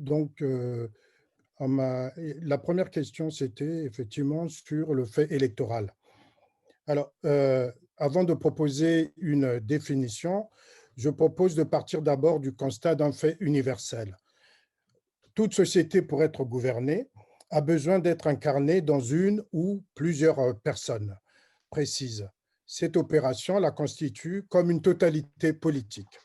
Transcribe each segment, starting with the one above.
Donc, la première question, c'était effectivement sur le fait électoral. Alors, avant de proposer une définition, je propose de partir d'abord du constat d'un fait universel. Toute société, pour être gouvernée, a besoin d'être incarnée dans une ou plusieurs personnes précises. Cette opération la constitue comme une totalité politique.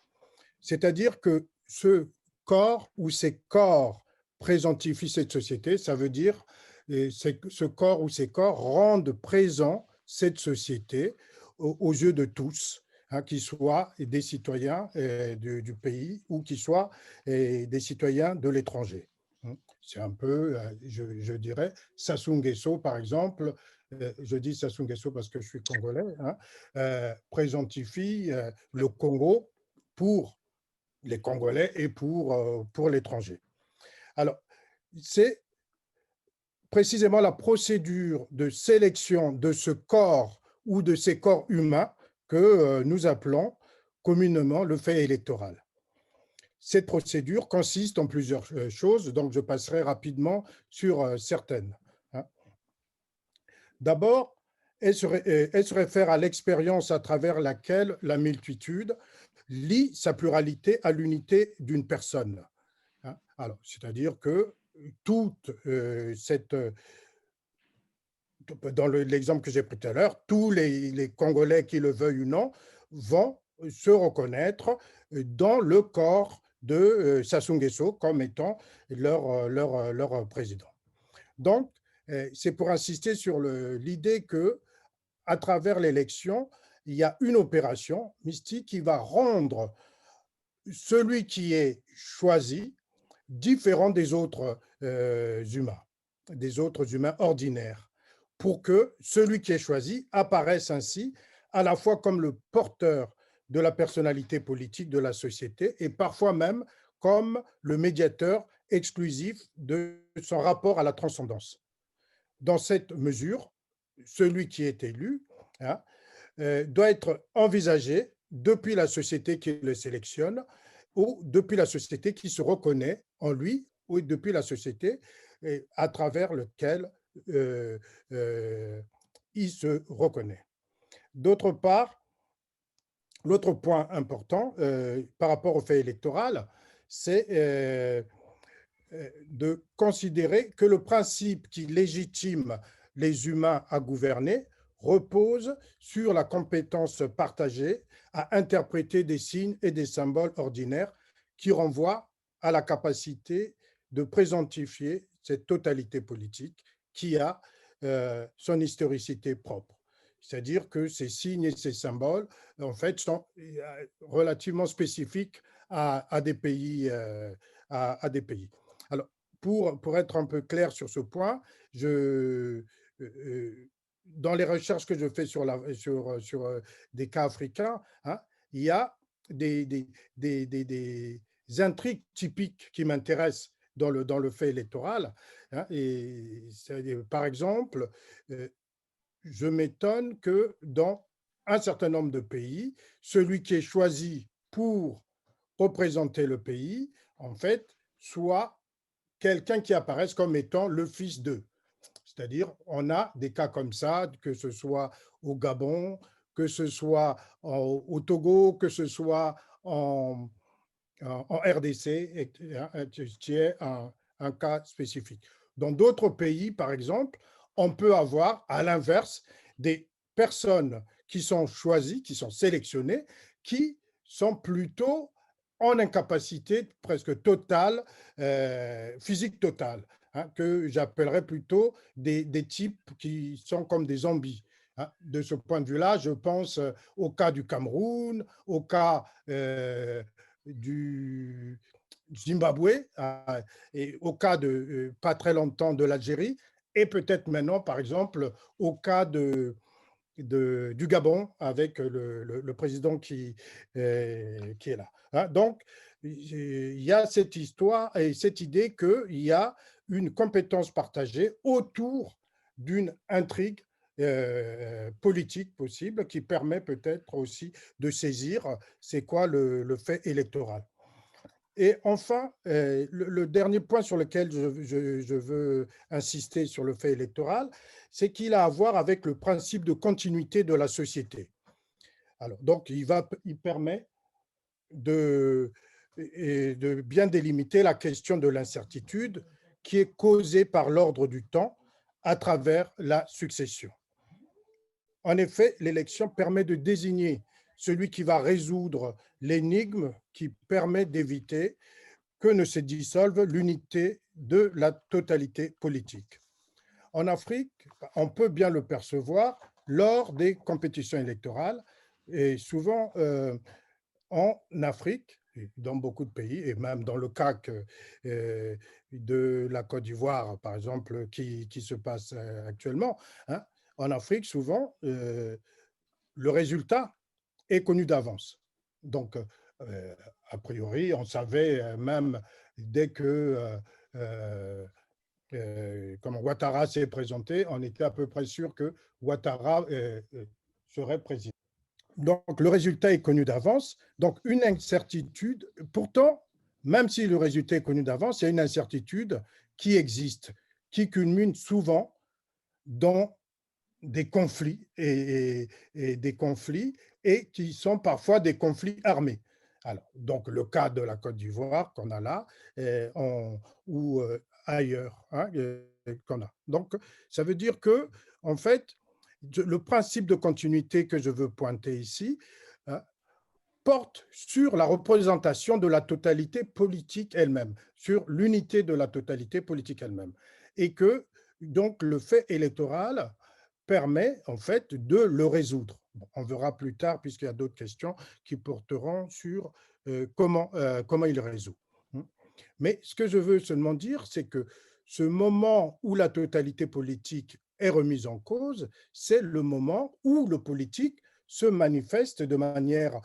C'est-à-dire que ce corps ou ces corps présentifient cette société, ça veut dire ce corps ou ces corps rendent présent cette société aux yeux de tous, hein, qu'ils soient des citoyens du pays ou qu'ils soient des citoyens de l'étranger. C'est un peu, je dirais, Sassou Nguesso, par exemple, je dis Sassou Nguesso parce que je suis congolais, hein, présentifie le Congo pour les Congolais et pour l'étranger. Alors, c'est précisément la procédure de sélection de ce corps ou de ces corps humains que nous appelons communément le fait électoral. Cette procédure consiste en plusieurs choses, donc je passerai rapidement sur certaines. D'abord, elle se réfère à l'expérience à travers laquelle la multitude lie sa pluralité à l'unité d'une personne. Alors, c'est-à-dire que toute dans l'exemple que j'ai pris tout à l'heure, tous les Congolais, qui le veuillent ou non, vont se reconnaître dans le corps de Sassou Nguesso comme étant leur président. Donc, c'est pour insister sur l'idée que, à travers l'élection, il y a une opération mystique qui va rendre celui qui est choisi différent des autres humains, des autres humains ordinaires, pour que celui qui est choisi apparaisse ainsi à la fois comme le porteur de la personnalité politique de la société et parfois même comme le médiateur exclusif de son rapport à la transcendance. Dans cette mesure, celui qui est élu, hein, doit être envisagé depuis la société qui le sélectionne ou depuis la société qui se reconnaît en lui ou depuis la société à travers laquelle il se reconnaît. D'autre part, l'autre point important par rapport au fait électoral, c'est de considérer que le principe qui légitime les humains à gouverner repose sur la compétence partagée à interpréter des signes et des symboles ordinaires qui renvoient à la capacité de présentifier cette totalité politique qui a son historicité propre. C'est-à-dire que ces signes et ces symboles, en fait, sont relativement spécifiques à des pays. À des pays. Alors, pour être un peu clair sur ce point, dans les recherches que je fais sur des cas africains, hein, il y a des intrigues typiques qui m'intéressent dans le fait électoral. Hein, par exemple, je m'étonne que dans un certain nombre de pays, celui qui est choisi pour représenter le pays, en fait, soit quelqu'un qui apparaisse comme étant le fils d'eux. C'est-à-dire, on a des cas comme ça, que ce soit au Gabon, que ce soit au Togo, que ce soit en RDC, qui est un cas spécifique. Dans d'autres pays, par exemple, on peut avoir, à l'inverse, des personnes qui sont choisies, qui sont sélectionnées, qui sont plutôt en incapacité presque totale, physique totale, hein, que j'appellerais plutôt des types qui sont comme des zombies. Hein. De ce point de vue-là, je pense au cas du Cameroun, au cas du Zimbabwe, et au cas de pas très longtemps de l'Algérie, et peut-être maintenant, par exemple, au cas du Gabon avec le président qui est là. Hein. Donc, il y a cette histoire et cette idée qu'il y a une compétence partagée autour d'une intrigue politique possible qui permet peut-être aussi de saisir c'est quoi le fait électoral. Et enfin, le dernier point sur lequel je veux insister sur le fait électoral, c'est qu'il a à voir avec le principe de continuité de la société. Alors, donc, il permet de bien délimiter la question de l'incertitude qui est causée par l'ordre du temps à travers la succession. En effet, l'élection permet de désigner celui qui va résoudre l'énigme qui permet d'éviter que ne se dissolve l'unité de la totalité politique. En Afrique, on peut bien le percevoir lors des compétitions électorales et souvent en Afrique, dans beaucoup de pays, et même dans le cas de la Côte d'Ivoire, par exemple, qui se passe actuellement, hein, en Afrique, souvent, le résultat est connu d'avance. Donc, a priori, on savait même dès que comme Ouattara s'est présenté, on était à peu près sûr que Ouattara serait président. Donc, le résultat est connu d'avance. Donc, une incertitude, pourtant, même si le résultat est connu d'avance, il y a une incertitude qui existe, qui culmine souvent dans des conflits et des conflits et qui sont parfois des conflits armés. Alors, donc, le cas de la Côte d'Ivoire qu'on a là, ou ailleurs, hein, qu'on a. Donc, ça veut dire que, en fait, le principe de continuité que je veux pointer ici porte sur la représentation de la totalité politique elle-même, sur l'unité de la totalité politique elle-même. Et que, donc, le fait électoral permet, en fait, de le résoudre. Bon, on verra plus tard, puisqu'il y a d'autres questions qui porteront sur comment il résout. Mais ce que je veux seulement dire, c'est que ce moment où la totalité politique est remise en cause, c'est le moment où le politique se manifeste de manière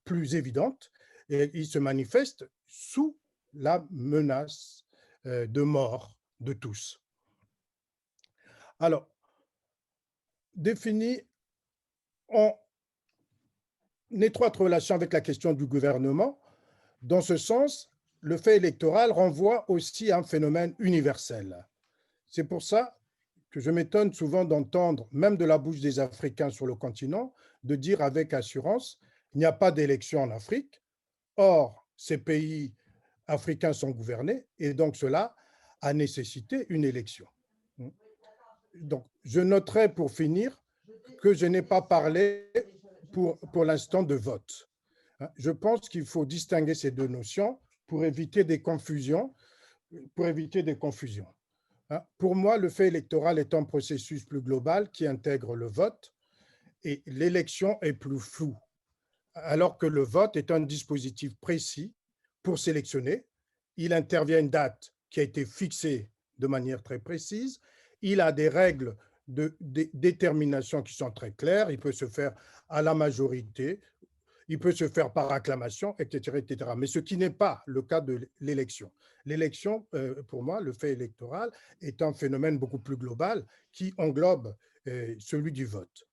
plus évidente et il se manifeste sous la menace de mort de tous. Alors, défini en étroite relation avec la question du gouvernement, dans ce sens, le fait électoral renvoie aussi à un phénomène universel. C'est pour ça que je m'étonne souvent d'entendre, même de la bouche des Africains sur le continent, de dire avec assurance, il n'y a pas d'élection en Afrique. Or, ces pays africains sont gouvernés et donc cela a nécessité une élection. Donc, je noterai pour finir que je n'ai pas parlé pour l'instant de vote. Je pense qu'il faut distinguer ces deux notions pour éviter des confusions. Pour moi, le fait électoral est un processus plus global qui intègre le vote et l'élection est plus floue, alors que le vote est un dispositif précis pour sélectionner. Il intervient à une date qui a été fixée de manière très précise. Il a des règles de détermination qui sont très claires. Il peut se faire à la majorité, il peut se faire par acclamation, etc., etc. Mais ce qui n'est pas le cas de l'élection. L'élection, pour moi, le fait électoral est un phénomène beaucoup plus global qui englobe celui du vote.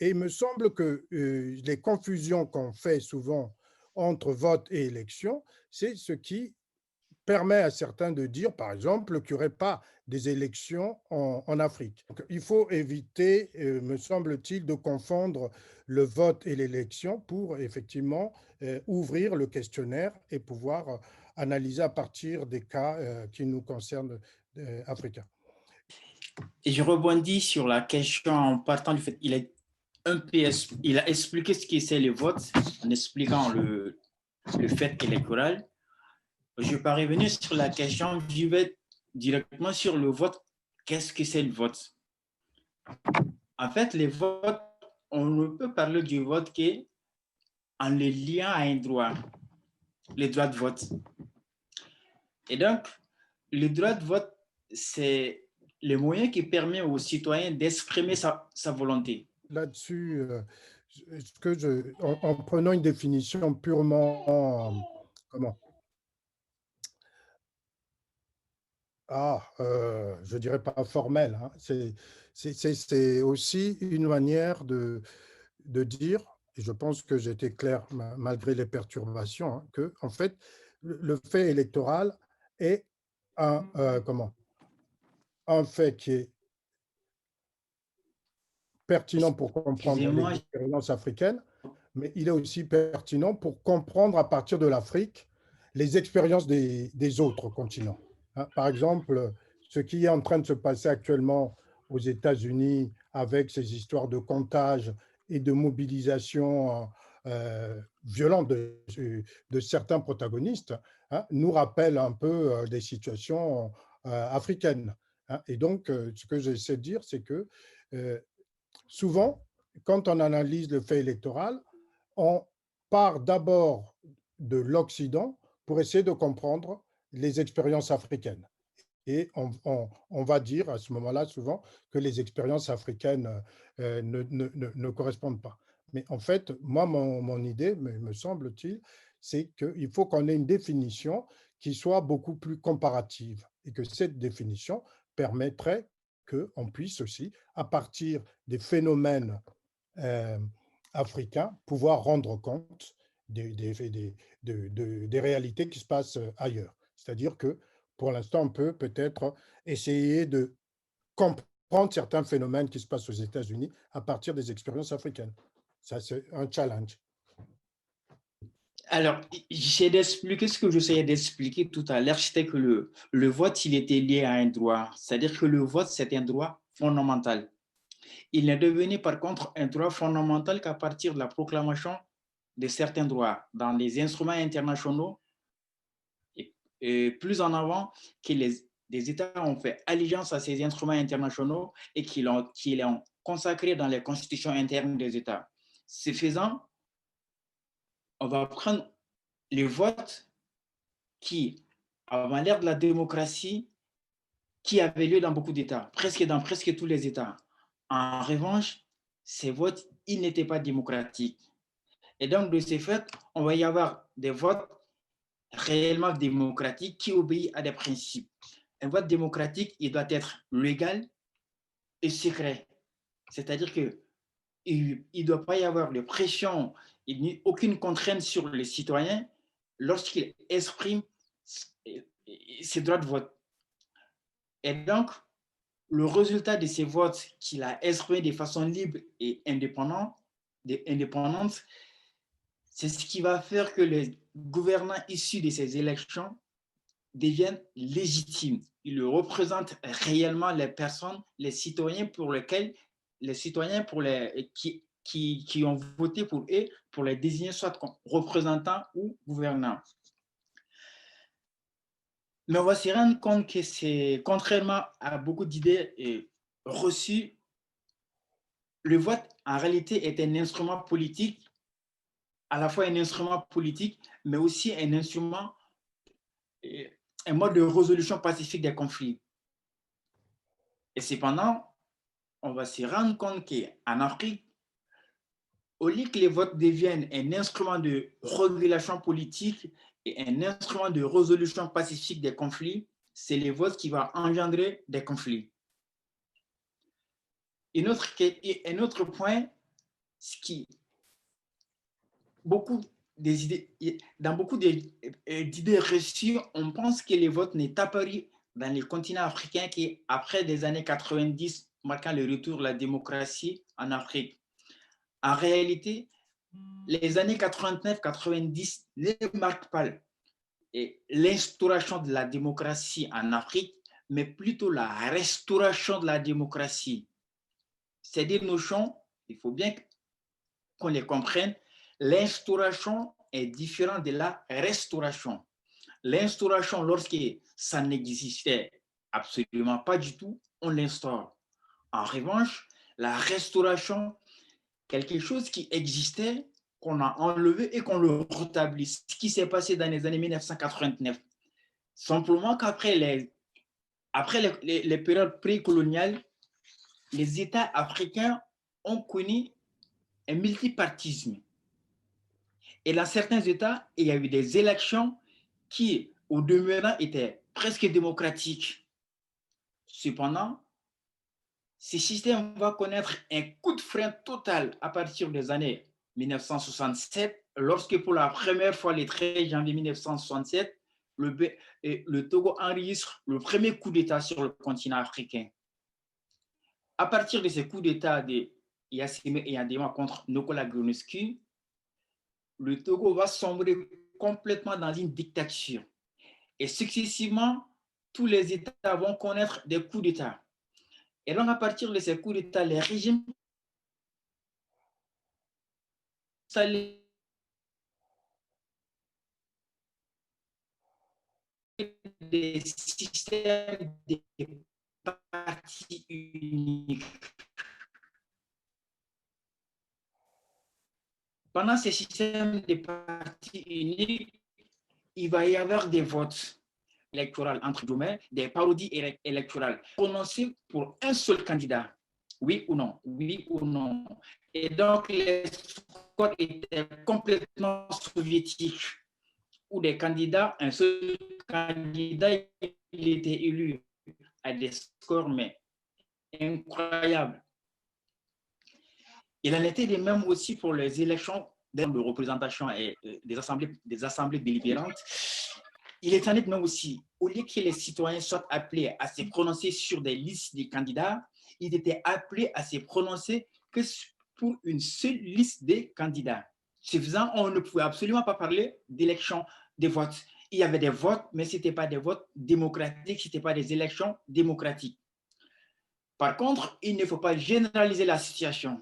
Et il me semble que les confusions qu'on fait souvent entre vote et élection, c'est ce qui permet à certains de dire, par exemple, qu'il n'y aurait pas des élections en Afrique. Donc, il faut éviter, me semble-t-il, de confondre le vote et l'élection pour effectivement ouvrir le questionnaire et pouvoir analyser à partir des cas qui nous concernent africains. Et je rebondis sur la question en partant du fait qu'il est il a expliqué ce que c'est le vote en expliquant le fait électoral. Je vais pas revenir sur la question, je vais directement sur le vote. Qu'est-ce que c'est le vote? En fait, le vote, on ne peut parler du vote qu'en le liant à un droit, le droit de vote. Et donc, le droit de vote, c'est le moyen qui permet aux citoyens d'exprimer sa volonté. Là-dessus, en prenant une définition purement, comment? Je dirais pas formelle, hein. C'est aussi une manière de dire, et je pense que j'étais clair malgré les perturbations, hein, que en fait, le fait électoral est un fait qui est pertinent pour comprendre les Excusez-moi, expériences africaines, mais il est aussi pertinent pour comprendre à partir de l'Afrique les expériences des autres continents. Par exemple, ce qui est en train de se passer actuellement aux États-Unis avec ces histoires de comptage et de mobilisation violente de certains protagonistes, nous rappelle un peu des situations africaines. Et donc, ce que j'essaie de dire, c'est que souvent, quand on analyse le fait électoral, on part d'abord de l'Occident pour essayer de comprendre les expériences africaines. Et on va dire à ce moment-là souvent que les expériences africaines ne correspondent pas. Mais en fait, moi, mon idée, me semble-t-il, c'est qu'il faut qu'on ait une définition qui soit beaucoup plus comparative et que cette définition permettrait qu'on puisse aussi, à partir des phénomènes euh, africains, pouvoir rendre compte des réalités qui se passent ailleurs. C'est-à-dire que pour l'instant, on peut peut-être essayer de comprendre certains phénomènes qui se passent aux États-Unis à partir des expériences africaines. Ça, c'est un challenge. alors, j'ai d'expliquer ce que j'essayais d'expliquer tout à l'heure, c'était que le vote, il était lié à un droit. C'est-à-dire que le vote, c'est un droit fondamental. Il n'est devenu par contre un droit fondamental qu'à partir de la proclamation de certains droits dans les instruments internationaux et plus en avant que les États ont fait allégeance à ces instruments internationaux et qu'ils ont consacrés dans les constitutions internes des États. Ce faisant, on va prendre les votes qui, avant l'ère de la démocratie, qui avait lieu dans beaucoup d'États, dans presque tous les États. En revanche, ces votes, ils n'étaient pas démocratiques. Et donc, de ce fait, on va y avoir des votes réellement démocratiques qui obéissent à des principes. Un vote démocratique, il doit être légal et secret. C'est-à-dire qu'il ne doit pas y avoir de pression, aucune contrainte sur les citoyens lorsqu'ils expriment ses droits de vote. Et donc, le résultat de ces votes qu'il a exprimés de façon libre et indépendante, c'est ce qui va faire que les gouvernants issus de ces élections deviennent légitimes. Ils représentent réellement les personnes, les citoyens pour lesquels, les citoyens pour les, qui ont voté pour eux, pour les désigner soit comme représentants ou gouvernants. Mais on va se rendre compte que c'est, contrairement à beaucoup d'idées reçues, le vote, en réalité, est un instrument politique, à la fois un instrument politique, mais aussi un instrument, un mode de résolution pacifique des conflits. Et cependant, on va se rendre compte qu'en Afrique, au lieu que les votes deviennent un instrument de régulation politique et un instrument de résolution pacifique des conflits, c'est les votes qui vont engendrer des conflits. Un autre point, ce qui, dans beaucoup d'idées reçues, on pense que les votes n'est apparu dans les continents africains qu'après des années 90, marquant le retour de la démocratie en Afrique. En réalité, les années 89-90 ne marquent pas l'instauration de la démocratie en Afrique, mais plutôt la restauration de la démocratie. Ces deux notions, il faut bien qu'on les comprenne. L'instauration est différente de la restauration. L'instauration, lorsque ça n'existait absolument pas du tout, on l'instaure. En revanche, la restauration, quelque chose qui existait, qu'on a enlevé et qu'on le rétablit. Ce qui s'est passé dans les années 1989. Simplement qu'après les périodes précoloniales, les États africains ont connu un multipartisme. Et dans certains États, il y a eu des élections qui, au demeurant, étaient presque démocratiques. Cependant, ce système va connaître un coup de frein total à partir des années 1967, lorsque pour la première fois, le 13 janvier 1967, le Togo enregistre le premier coup d'État sur le continent africain. À partir de ce coup d'État de Yassine et Adema contre Nicolas Grunescu, le Togo va sombrer complètement dans une dictature. Et successivement, tous les États vont connaître des coups d'État. Et donc, à partir de ces coups d'État, les régimes des systèmes de partis uniques. Pendant ces systèmes de partis uniques, il va y avoir des votes électoraux, entre guillemets, des parodies électorales prononcées pour un seul candidat. Oui ou non? Oui ou non? Et donc, les scores étaient complètement soviétiques, où des candidats, un seul candidat, il était élu à des scores, mais incroyables. Il en était de même aussi pour les élections de représentation et des assemblées délibérantes. Il est en est de même aussi, au lieu que les citoyens soient appelés à se prononcer sur des listes de candidats, ils étaient appelés à se prononcer que pour une seule liste de candidats. Ce faisant, on ne pouvait absolument pas parler d'élections, de votes. Il y avait des votes, mais ce n'étaient pas des votes démocratiques, ce n'étaient pas des élections démocratiques. Par contre, il ne faut pas généraliser la situation.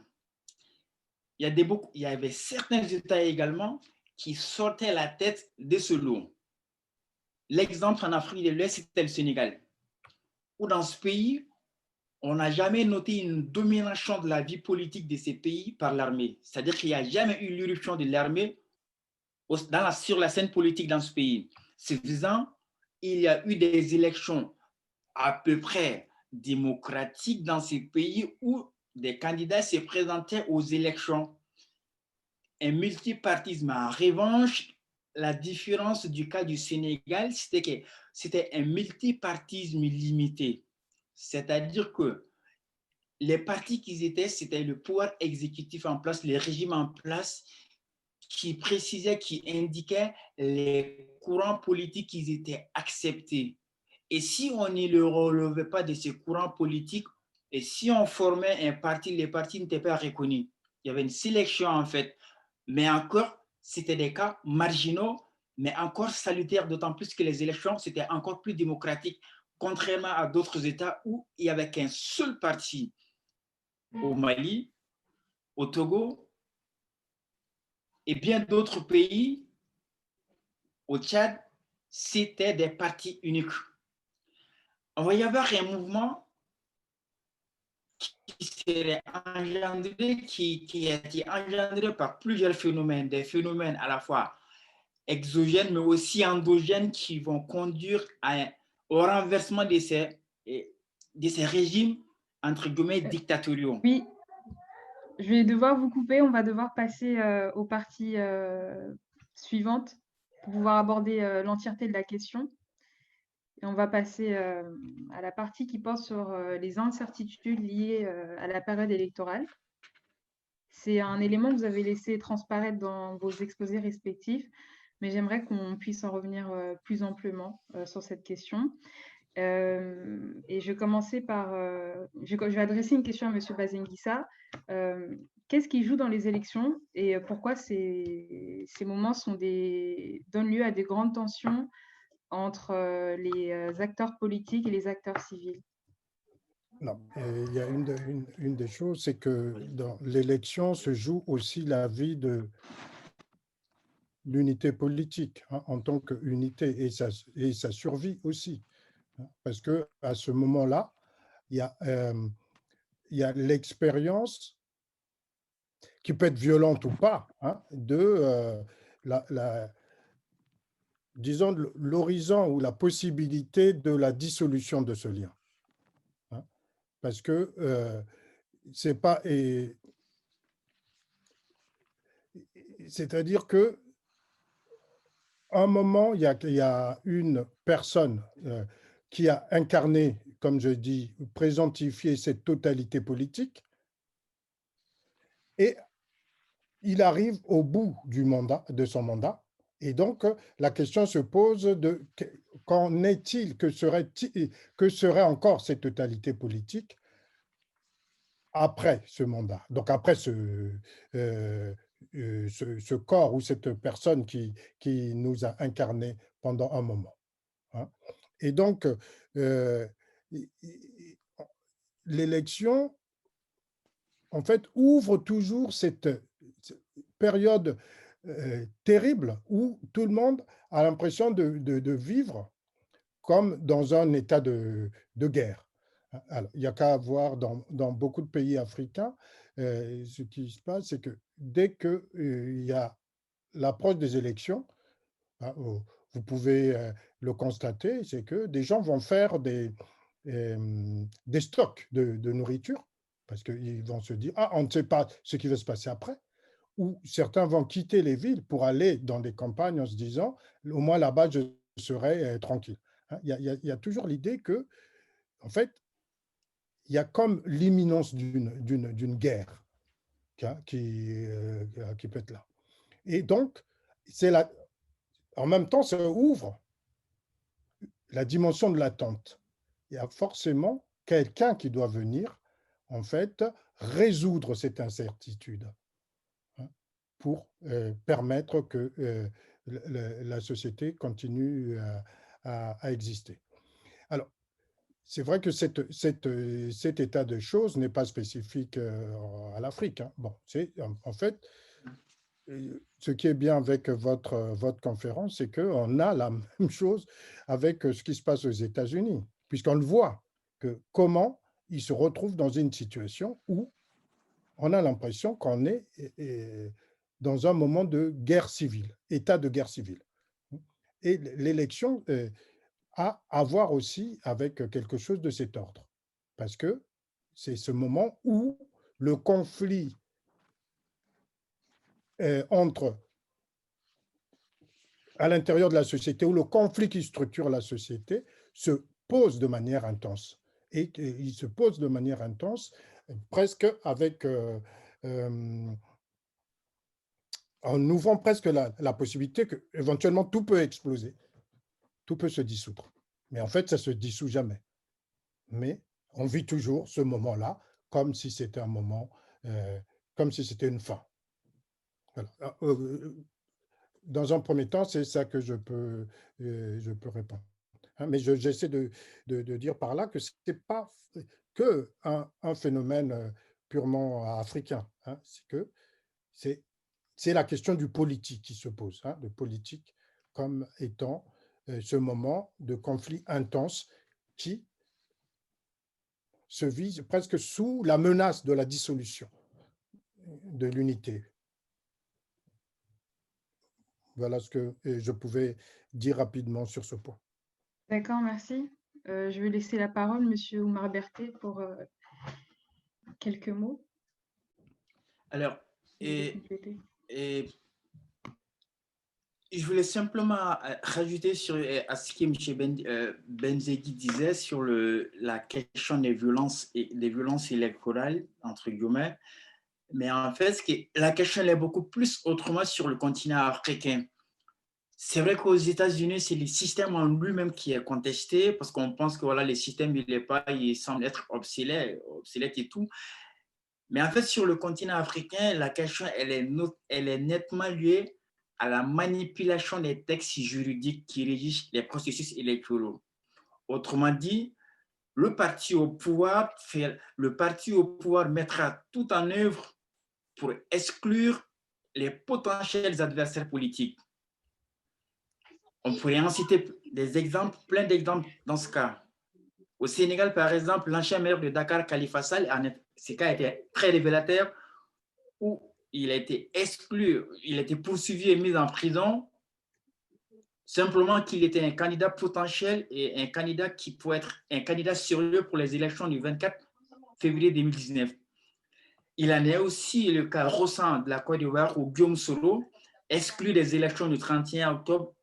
Il y avait certains États également qui sortaient la tête de ce lot. L'exemple en Afrique de l'Ouest, c'était le Sénégal, où dans ce pays, on n'a jamais noté une domination de la vie politique de ces pays par l'armée. C'est-à-dire qu'il n'y a jamais eu l'irruption de l'armée sur la scène politique dans ce pays. Ce faisant, il y a eu des élections à peu près démocratiques dans ces pays où des candidats se présentaient aux élections. Un multipartisme. En revanche, la différence du cas du Sénégal, c'était que c'était un multipartisme limité. C'est-à-dire que les partis qu'ils étaient, c'était le pouvoir exécutif en place, les régimes en place qui précisaient, qui indiquaient les courants politiques qui étaient acceptés. Et si on ne le relevait pas de ces courants politiques, et si on formait un parti, les partis n'étaient pas reconnus. Il y avait une sélection en fait. Mais encore, c'était des cas marginaux, mais encore salutaires, d'autant plus que les élections, c'était encore plus démocratique, contrairement à d'autres États où il n'y avait qu'un seul parti. Au Mali, au Togo et bien d'autres pays, au Tchad, c'était des partis uniques. On va y avoir un mouvement qui serait engendré, qui a été engendré par plusieurs phénomènes, des phénomènes à la fois exogènes, mais aussi endogènes qui vont conduire au renversement de ces régimes, entre guillemets, dictatoriaux. Oui, je vais devoir vous couper. On va devoir passer aux parties suivantes pour pouvoir aborder l'entièreté de la question. Et on va passer à la partie qui porte sur les incertitudes liées à la période électorale. C'est un élément que vous avez laissé transparaître dans vos exposés respectifs, mais j'aimerais qu'on puisse en revenir plus amplement sur cette question. Et je vais commencer par... je vais adresser une question à M. Bazenguissa. Qu'est-ce qui joue dans les élections et pourquoi ces moments donnent lieu à des grandes tensions entre les acteurs politiques et les acteurs civils? Non, il y a une des choses, c'est que dans l'élection se joue aussi la vie de l'unité politique hein, en tant qu'unité et sa survie aussi. Hein, parce qu'à ce moment-là, il y a l'expérience qui peut être violente ou pas, hein, de disons, l'horizon ou la possibilité de la dissolution de ce lien. Hein, parce que c'est pas... C'est-à-dire que à un moment, il y a une personne qui a incarné, comme je dis, présentifié cette totalité politique. Et il arrive au bout de son mandat. Et donc, la question se pose de qu'en est-il, que serait encore cette totalité politique après ce mandat, donc après ce corps ou cette personne qui nous a incarnés pendant un moment. Hein. Et donc, l'élection, en fait, ouvre toujours cette période terrible où tout le monde a l'impression de vivre comme dans un état de guerre. Alors, il n'y a qu'à voir dans beaucoup de pays africains, ce qui se passe, c'est que dès qu'il y a l'approche des élections, hein, vous pouvez le constater, c'est que des gens vont faire des stocks de nourriture, parce qu'ils vont se dire, ah, on ne sait pas ce qui va se passer après, ou certains vont quitter les villes pour aller dans des campagnes en se disant, au moins là-bas, je serai tranquille. Il y a toujours l'idée que, en fait, il y a comme l'imminence d'une guerre qui peut être là. Et donc, en même temps, ça ouvre la dimension de l'attente. Il y a forcément quelqu'un qui doit venir, en fait, résoudre cette incertitude, hein, pour permettre que la société continue à exister. Alors, c'est vrai que cet état de choses n'est pas spécifique à l'Afrique. Hein. Bon, en fait, ce qui est bien avec votre conférence, c'est qu'on a la même chose avec ce qui se passe aux États-Unis, puisqu'on le voit, que comment ils se retrouvent dans une situation où on a l'impression qu'on est dans un moment de guerre civile, état de guerre civile. Et l'élection a à voir aussi avec quelque chose de cet ordre, parce que c'est ce moment où le conflit à l'intérieur de la société, où le conflit qui structure la société se pose de manière intense. Et il se pose de manière intense, presque avec, en ouvrant presque la possibilité que éventuellement tout peut exploser, tout peut se dissoudre. Mais en fait, ça ne se dissout jamais. Mais on vit toujours ce moment-là comme si c'était un moment, comme si c'était une fin. Voilà. Dans un premier temps, c'est ça que je peux répondre. Hein, mais j'essaie de dire par là que ce n'est pas qu'un phénomène purement africain. Hein, c'est que c'est la question du politique qui se pose, hein, de politique comme étant ce moment de conflit intense qui se vise presque sous la menace de la dissolution de l'unité. Voilà ce que je pouvais dire rapidement sur ce point. D'accord, merci. Je vais laisser la parole, Monsieur Oumar Berthet, pour quelques mots. Alors, Si vous voulez compléter. et je voulais simplement rajouter à ce que M. Benzegui disait sur la question des violences électorales, entre guillemets. Mais en fait, la question elle est beaucoup plus autrement sur le continent africain. C'est vrai qu'aux États-Unis, c'est le système en lui-même qui est contesté parce qu'on pense que voilà, le système, il semble être obsolète et tout. Mais en fait, sur le continent africain, la question, elle est nettement liée à la manipulation des textes juridiques qui régissent les processus électoraux. Autrement dit, le parti au pouvoir mettra tout en œuvre pour exclure les potentiels adversaires politiques. On pourrait en citer plein d'exemples dans ce cas. Au Sénégal, par exemple, l'ancien maire de Dakar, Khalifa Sall, ce cas était très révélateur, où il a été exclu, il a été poursuivi et mis en prison, simplement qu'il était un candidat potentiel et un candidat qui pourrait être un candidat sérieux pour les élections du 24 février 2019. Il en est aussi le cas récent de la Côte d'Ivoire où Guillaume Soro exclut des élections du 31 octobre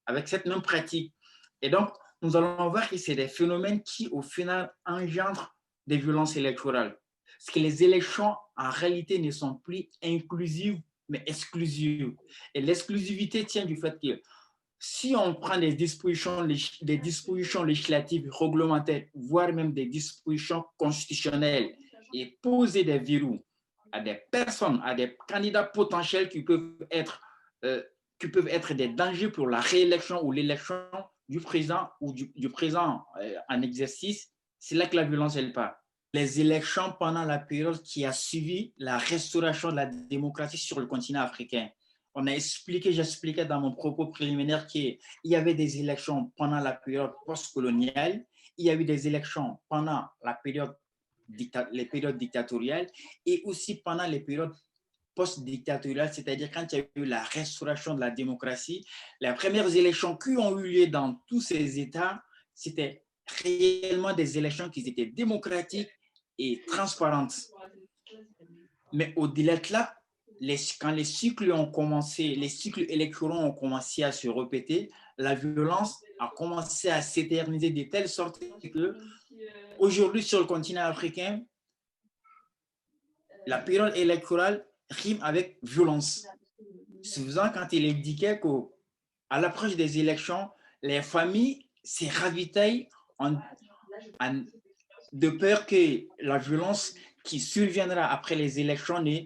avec cette même pratique. Et donc, nous allons voir que c'est des phénomènes qui, au final, engendrent des violences électorales. Parce que les élections, en réalité, ne sont plus inclusives mais exclusive. Et l'exclusivité tient du fait que si on prend des dispositions législatives, réglementaires, voire même des dispositions constitutionnelles et poser des verrous à des personnes, à des candidats potentiels qui peuvent être des dangers pour la réélection ou l'élection du président ou du président en exercice, c'est là que la violence, elle part. Les élections pendant la période qui a suivi la restauration de la démocratie sur le continent africain. J'expliquais dans mon propos préliminaire qu'il y avait des élections pendant la période post-coloniale, il y a eu des élections pendant les périodes dictatoriales et aussi pendant les périodes post-dictatoriales, c'est-à-dire quand il y a eu la restauration de la démocratie. Les premières élections qui ont eu lieu dans tous ces États, c'était réellement des élections qui étaient démocratiques et transparentes. Mais au-delà de là, quand les cycles électoraux ont commencé à se répéter, la violence a commencé à s'éterniser de telle sorte que aujourd'hui sur le continent africain, la période électorale rime avec violence. Souvent, quand il indiquait qu'à l'approche des élections, les familles se ravitaillent de peur que la violence qui surviendra après les élections ne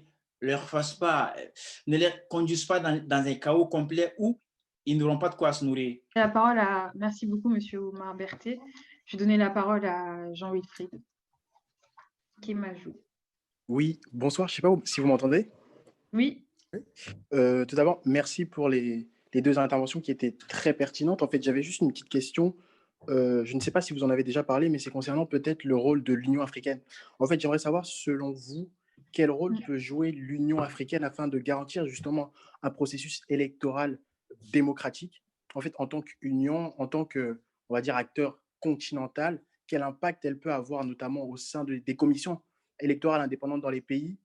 les conduise pas dans un chaos complet où ils n'auront pas de quoi se nourrir. Merci beaucoup, Monsieur Omar Berthet. Je vais donner la parole à Jean-Wilfried Kemajou. Oui, bonsoir, je ne sais pas si vous m'entendez. Oui. Tout d'abord, merci pour les deux interventions qui étaient très pertinentes. En fait, j'avais juste une petite question. Je ne sais pas si vous en avez déjà parlé, mais c'est concernant peut-être le rôle de l'Union africaine. En fait, j'aimerais savoir, selon vous, quel rôle peut jouer l'Union africaine afin de garantir justement un processus électoral démocratique. En fait, en tant qu'Union, en tant que, on va dire, acteur continental, quel impact elle peut avoir notamment au sein des commissions électorales indépendantes dans les pays,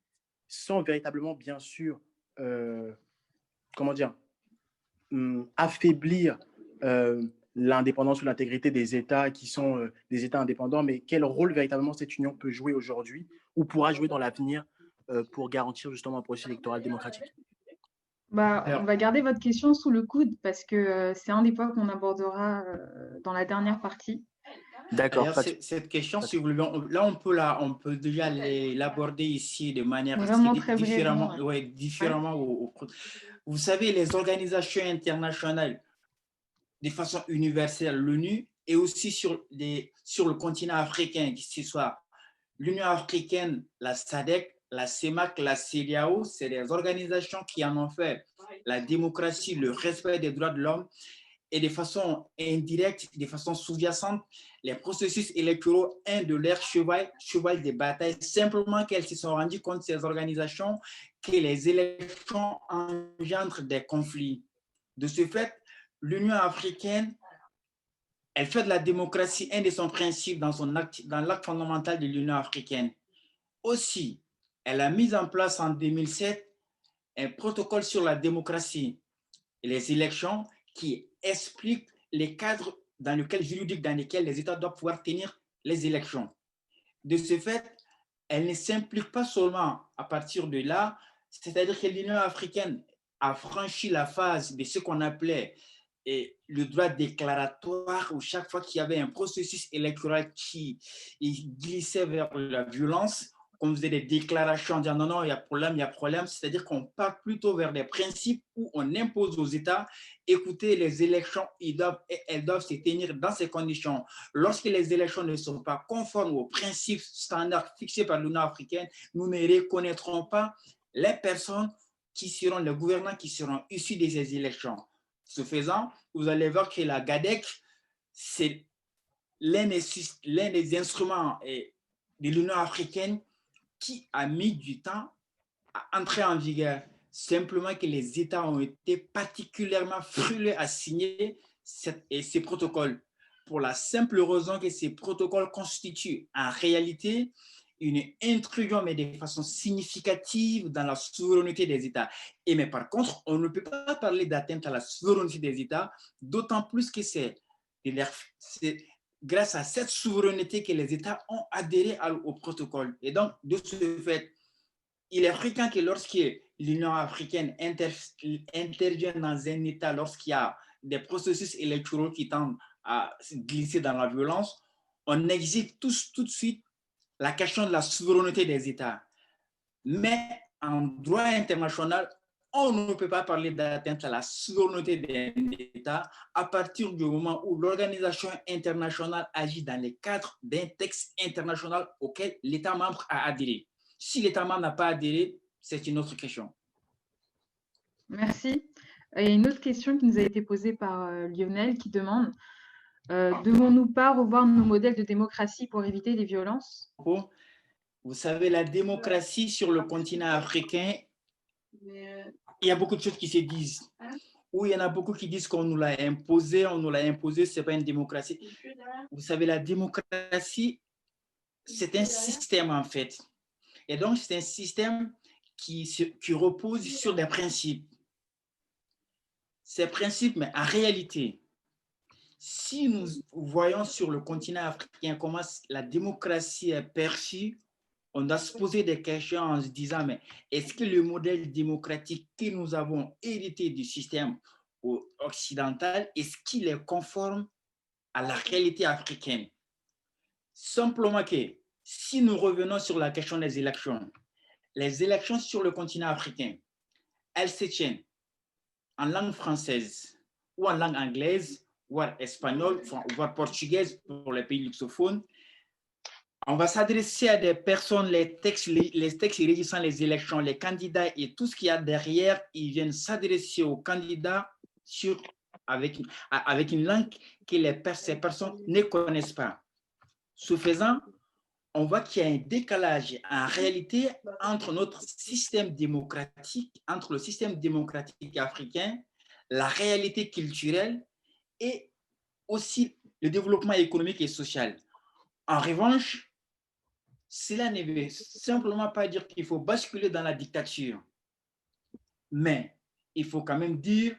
sans véritablement, bien sûr, comment dire, affaiblir l'indépendance ou l'intégrité des États qui sont des États indépendants, mais quel rôle véritablement cette union peut jouer aujourd'hui ou pourra jouer dans l'avenir pour garantir justement un processus électoral démocratique? On va garder votre question sous le coude parce que c'est un des points qu'on abordera dans la dernière partie. D'accord. Cette question, si vous voulez, là, on peut déjà l'aborder ici de manière vraiment très différemment. brièvement. Ouais, différemment vous savez, les organisations internationales, de façon universelle, l'ONU, et aussi sur le continent africain, que ce soit l'Union africaine, la SADC, la CEMAC, la CEDEAO, c'est des organisations qui en ont fait la démocratie, le respect des droits de l'homme, et de façon indirecte, de façon sous-jacente, les processus électoraux, un de leurs cheval de bataille, simplement qu'elles se sont rendues compte, ces organisations, que les élections engendrent des conflits. De ce fait, l'Union africaine, elle fait de la démocratie un de ses principes dans l'acte fondamental de l'Union africaine. Aussi, elle a mis en place en 2007 un protocole sur la démocratie et les élections qui explique les cadres juridiques dans lesquels les États doivent pouvoir tenir les élections. De ce fait, elle ne s'implique pas seulement à partir de là, c'est-à-dire que l'Union africaine a franchi la phase de ce qu'on appelait le droit déclaratoire, où chaque fois qu'il y avait un processus électoral qui glissait vers la violence, qu'on faisait des déclarations en disant non, il y a problème, c'est-à-dire qu'on part plutôt vers des principes où on impose aux États, écoutez, les élections, elles doivent se tenir dans ces conditions. Lorsque les élections ne sont pas conformes aux principes standards fixés par l'Union africaine, nous ne reconnaîtrons pas les personnes qui seront les gouvernants qui seront issus de ces élections. Ce faisant, vous allez voir que la GADEC, c'est l'un des instruments de l'Union africaine qui a mis du temps à entrer en vigueur. Simplement que les États ont été particulièrement frileux à signer ces protocoles, pour la simple raison que ces protocoles constituent en réalité une intrusion, mais de façon significative, dans la souveraineté des États. Mais par contre, on ne peut pas parler d'atteinte à la souveraineté des États, d'autant plus que c'est grâce à cette souveraineté que les États ont adhéré au protocole. Et donc, de ce fait, il est fréquent que lorsque l'Union africaine intervient dans un État, lorsqu'il y a des processus électoraux qui tendent à glisser dans la violence, on exige tous tout de suite la question de la souveraineté des États. Mais en droit international, on ne peut pas parler d'atteinte à la souveraineté d'un État à partir du moment où l'organisation internationale agit dans le cadre d'un texte international auquel l'État membre a adhéré. Si l'État membre n'a pas adhéré, c'est une autre question. Merci. Il y a une autre question qui nous a été posée par Lionel qui demande devons-nous pas revoir nos modèles de démocratie pour éviter les violences? Vous savez, la démocratie sur le continent africain, il y a beaucoup de choses qui se disent. Ou il y en a beaucoup qui disent qu'on nous l'a imposé, ce n'est pas une démocratie. Vous savez, la démocratie, c'est un système en fait. Et donc, c'est un système qui repose sur des principes. Ces principes, mais en réalité, si nous voyons sur le continent africain comment la démocratie est perçue, on doit se poser des questions en se disant, mais est-ce que le modèle démocratique que nous avons hérité du système occidental, est-ce qu'il est conforme à la réalité africaine? Simplement que si nous revenons sur la question des élections, les élections sur le continent africain, elles se tiennent en langue française ou en langue anglaise, voire espagnole, voire portugaise pour les pays luxophones. On va s'adresser à des personnes, les textes régissant les élections, les candidats et tout ce qu'il y a derrière, ils viennent s'adresser aux candidats avec une langue que ces personnes ne connaissent pas. Ce faisant, on voit qu'il y a un décalage en réalité entre notre système démocratique, entre le système démocratique africain, la réalité culturelle et aussi le développement économique et social. En revanche, cela ne veut simplement pas dire qu'il faut basculer dans la dictature, mais il faut quand même dire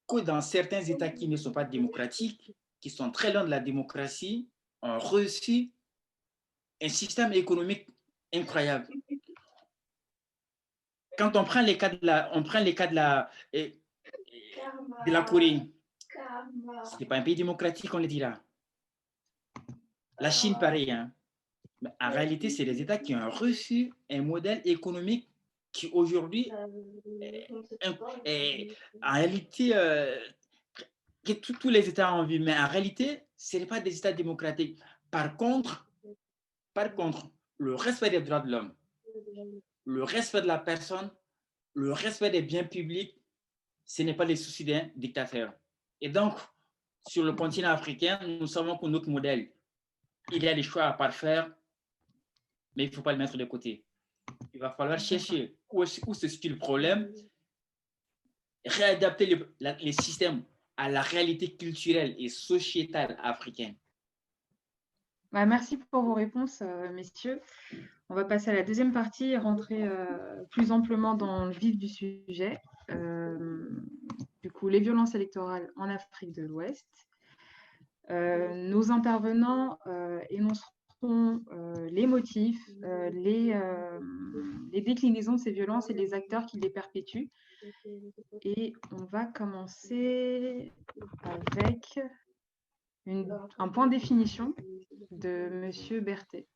que dans certains États qui ne sont pas démocratiques, qui sont très loin de la démocratie, on reçu un système économique incroyable. Quand on prend les cas de la Corée, ce n'est pas un pays démocratique, on le dira. La Chine, pareil. Hein. Mais en réalité, c'est des États qui ont reçu un modèle économique qui aujourd'hui, en réalité, que tous les États ont vu, mais en réalité, ce n'est pas des États démocratiques. Par contre, le respect des droits de l'homme, le respect de la personne, le respect des biens publics, ce n'est pas les soucis d'un dictateur. Et donc, sur le continent africain, nous savons que notre modèle, il y a des choix à parfaire, mais il ne faut pas le mettre de côté. Il va falloir chercher où se situe le problème, réadapter les systèmes à la réalité culturelle et sociétale africaine. Bah, merci pour vos réponses, messieurs. On va passer à la deuxième partie et rentrer plus amplement dans le vif du sujet. Du coup, les violences électorales en Afrique de l'Ouest. Nos intervenants énonceront les motifs, les déclinaisons de ces violences et les acteurs qui les perpétuent. Et on va commencer avec un point de définition de M. Berthet.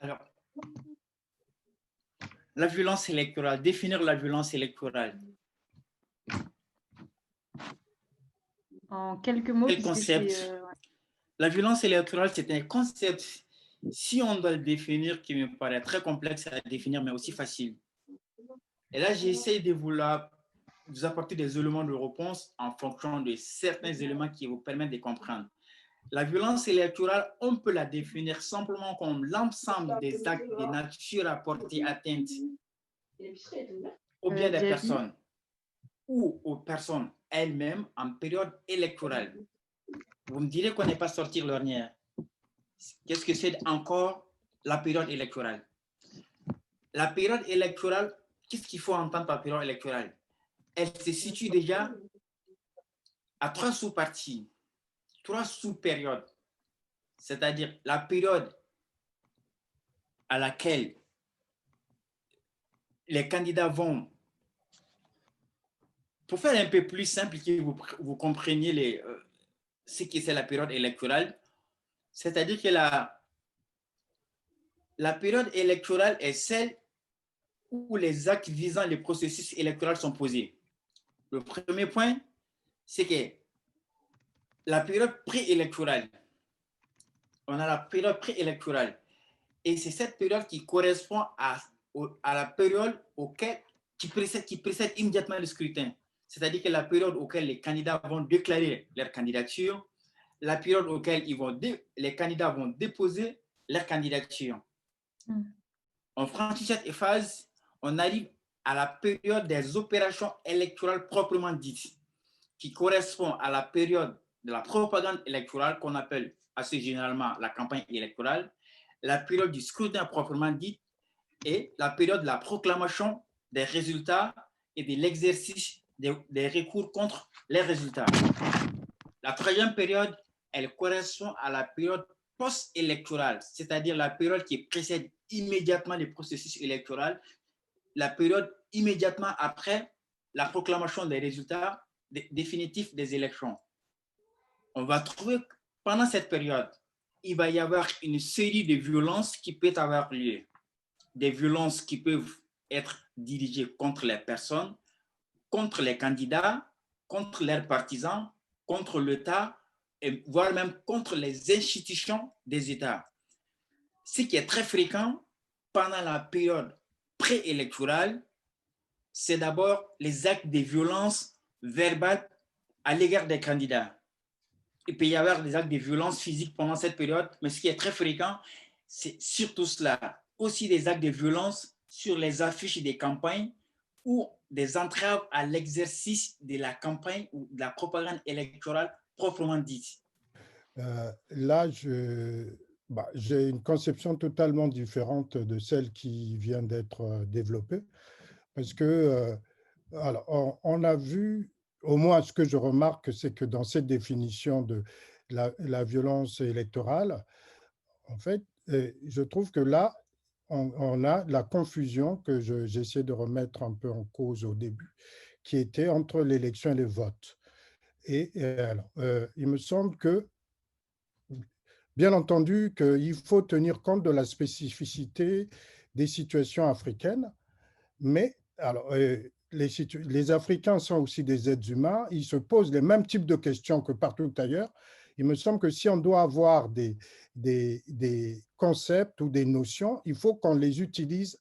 Alors, la violence électorale, définir la violence électorale. En quelques mots. Quel concept? La violence électorale, c'est un concept, si on doit le définir, qui me paraît très complexe à définir, mais aussi facile. Et là, j'essaie de vous apporter des éléments de réponse en fonction de certains éléments qui vous permettent de comprendre. La violence électorale, on peut la définir simplement comme l'ensemble des actes de nature à porter atteinte aux biens des personnes ou aux personnes elles-mêmes en période électorale. Vous me direz qu'on n'est pas sorti l'ornière. Qu'est-ce que c'est encore la période électorale? La période électorale, qu'est-ce qu'il faut entendre par période électorale? Elle se situe déjà à 3 sous-parties, 3 sous-périodes. C'est-à-dire la période à laquelle les candidats vont, pour faire un peu plus simple, que vous compreniez ce que c'est la période électorale, c'est-à-dire que la période électorale est celle où les actes visant les processus électoraux sont posés. Le premier point, c'est que la période préélectorale, on a la période préélectorale, et c'est cette période qui correspond à la période qui précède immédiatement le scrutin. C'est-à-dire que la période auquel les candidats vont déclarer leur candidature, la période auquel les candidats vont déposer leur candidature. On franchit cette phase, on arrive à la période des opérations électorales proprement dites, qui correspond à la période de la propagande électorale qu'on appelle assez généralement la campagne électorale, la période du scrutin proprement dit et la période de la proclamation des résultats et de l'exercice des recours contre les résultats. La troisième période, elle correspond à la période post-électorale, c'est-à-dire la période qui précède immédiatement le processus électoral, la période immédiatement après la proclamation des résultats définitifs des élections. On va trouver que pendant cette période, il va y avoir une série de violences qui peuvent avoir lieu. Des violences qui peuvent être dirigées contre les personnes, contre les candidats, contre leurs partisans, contre l'État, et voire même contre les institutions des États. Ce qui est très fréquent pendant la période préélectorale, c'est d'abord les actes de violence verbale à l'égard des candidats. Il peut y avoir des actes de violence physique pendant cette période, mais ce qui est très fréquent, c'est surtout cela. Aussi des actes de violence sur les affiches des campagnes ou des entraves à l'exercice de la campagne ou de la propagande électorale proprement dite. Là, j'ai une conception totalement différente de celle qui vient d'être développée, parce que alors, on a vu, au moins ce que je remarque, c'est que dans cette définition de la violence électorale, en fait, je trouve que là, on a la confusion que j'essaie de remettre un peu en cause au début, qui était entre l'élection et le vote. Et alors, il me semble que, bien entendu, qu'il faut tenir compte de la spécificité des situations africaines, mais alors, les Africains sont aussi des êtres humains, ils se posent les mêmes types de questions que partout ailleurs. Il me semble que si on doit avoir des concepts ou des notions, il faut qu'on les utilise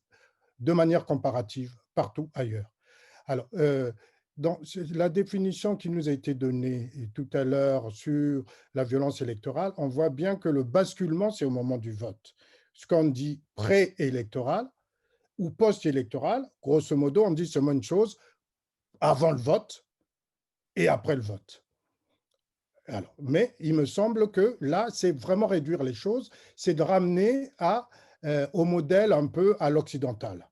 de manière comparative partout ailleurs. Alors, dans la définition qui nous a été donnée tout à l'heure sur la violence électorale, on voit bien que le basculement, c'est au moment du vote. Ce qu'on dit préélectoral ou post-électoral, grosso modo, on dit seulement une chose, avant le vote et après le vote. Alors, mais il me semble que là, c'est vraiment réduire les choses, c'est de ramener au modèle un peu à l'occidental.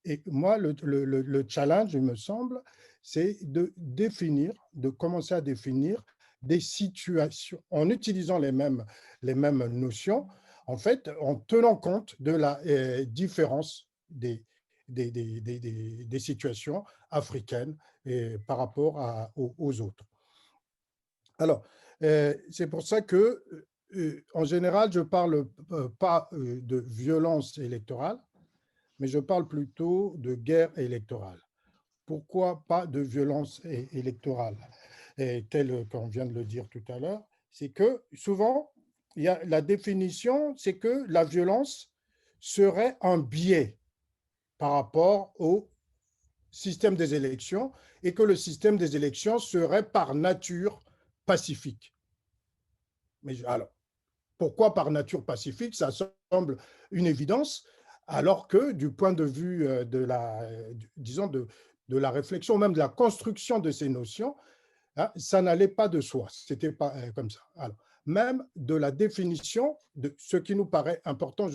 Et moi, le challenge, il me semble, c'est de commencer à définir des situations, en utilisant les mêmes notions, en fait, en tenant compte de la différence des situations africaines par rapport aux autres. Alors, c'est pour ça que, en général, je ne parle pas de violence électorale, mais je parle plutôt de guerre électorale. Pourquoi pas de violence électorale? Tel qu'on vient de le dire tout à l'heure, c'est que souvent, il y a la définition, c'est que la violence serait un biais par rapport au système des élections et que le système des élections serait par nature pacifique. Mais alors, pourquoi par nature pacifique? Ça semble une évidence, alors que du point de vue disons de la réflexion, même de la construction de ces notions, hein, ça n'allait pas de soi, c'était pas comme ça. Alors, même de la définition de ce qui nous paraît important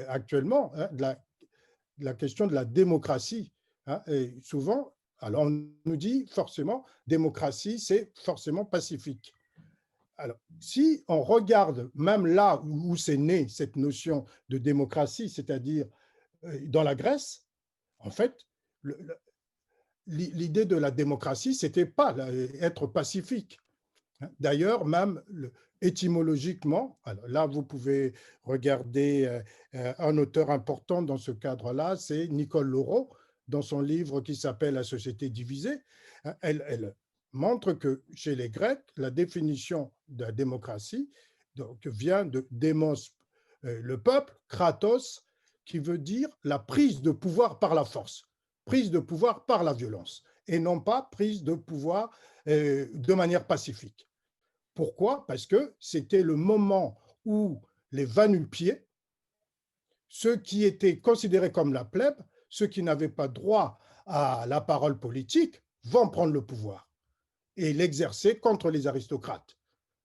actuellement, hein, de la question de la démocratie. Hein, et souvent, alors on nous dit forcément, démocratie, c'est forcément pacifique. Alors, si on regarde même là où c'est né cette notion de démocratie, c'est-à-dire dans la Grèce, En fait, l'idée de la démocratie, ce n'était pas être pacifique. D'ailleurs, même étymologiquement, alors là, vous pouvez regarder un auteur important dans ce cadre-là, c'est Nicole Laureau, dans son livre qui s'appelle La société divisée. Elle montre que chez les Grecs, la définition de la démocratie donc, vient de démos, le peuple, kratos, qui veut dire la prise de pouvoir par la force, prise de pouvoir par la violence, et non pas prise de pouvoir de manière pacifique. Pourquoi? Parce que c'était le moment où les va-nu-pieds, ceux qui étaient considérés comme la plèbe, ceux qui n'avaient pas droit à la parole politique, vont prendre le pouvoir et l'exercer contre les aristocrates.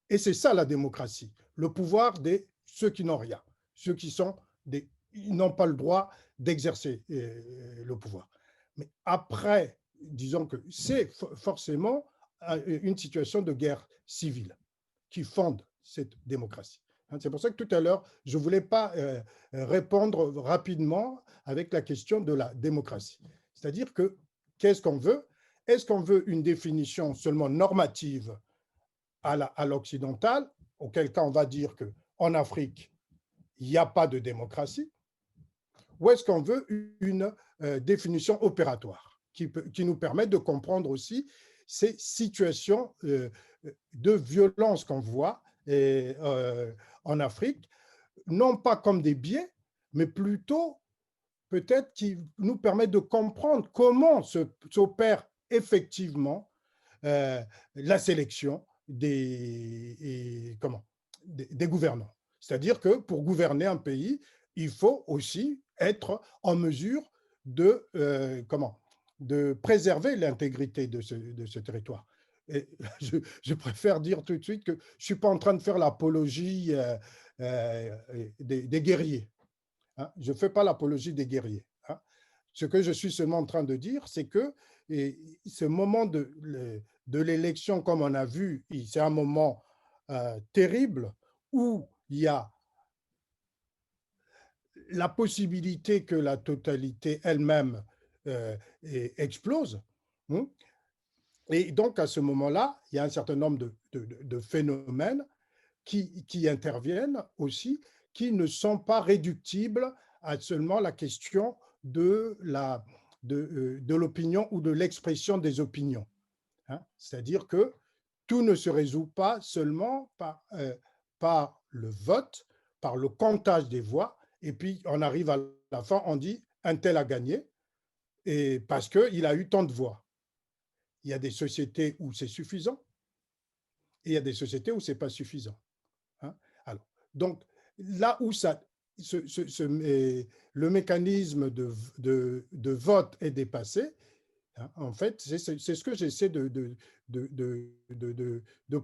Et c'est ça la démocratie, le pouvoir de ceux qui n'ont rien, ceux qui ils n'ont pas le droit d'exercer le pouvoir. Mais après, disons que c'est forcément une situation de guerre civile qui fonde cette démocratie. C'est pour ça que tout à l'heure, je ne voulais pas répondre rapidement avec la question de la démocratie. C'est-à-dire que, qu'est-ce qu'on veut? Est-ce qu'on veut une définition seulement normative à l'occidental, auquel cas on va dire qu'en Afrique, il n'y a pas de démocratie, ou est-ce qu'on veut une définition opératoire qui nous permet de comprendre aussi ces situations de violence qu'on voit en Afrique, non pas comme des biais, mais plutôt peut-être qui nous permet de comprendre comment s'opère effectivement la sélection des gouvernants. C'est-à-dire que pour gouverner un pays, il faut aussi être en mesure de préserver l'intégrité de ce territoire. Et je préfère dire tout de suite que je ne suis pas en train de faire l'apologie des guerriers. Hein. Je ne fais pas l'apologie des guerriers. Hein. Ce que je suis seulement en train de dire, c'est que ce moment de l'élection, comme on a vu, c'est un moment terrible où il y a la possibilité que la totalité elle-même explose. Et donc, à ce moment-là, il y a un certain nombre de phénomènes qui interviennent aussi, qui ne sont pas réductibles à seulement la question de l'opinion ou de l'expression des opinions. Hein. C'est-à-dire que tout ne se résout pas seulement par le vote, par le comptage des voix, et puis on arrive à la fin, on dit un tel a gagné, et parce qu'il a eu tant de voix. Il y a des sociétés où c'est suffisant, et il y a des sociétés où ce n'est pas suffisant. Hein. Alors, donc, là où le mécanisme de vote est dépassé, hein, en fait, c'est ce que j'essaie de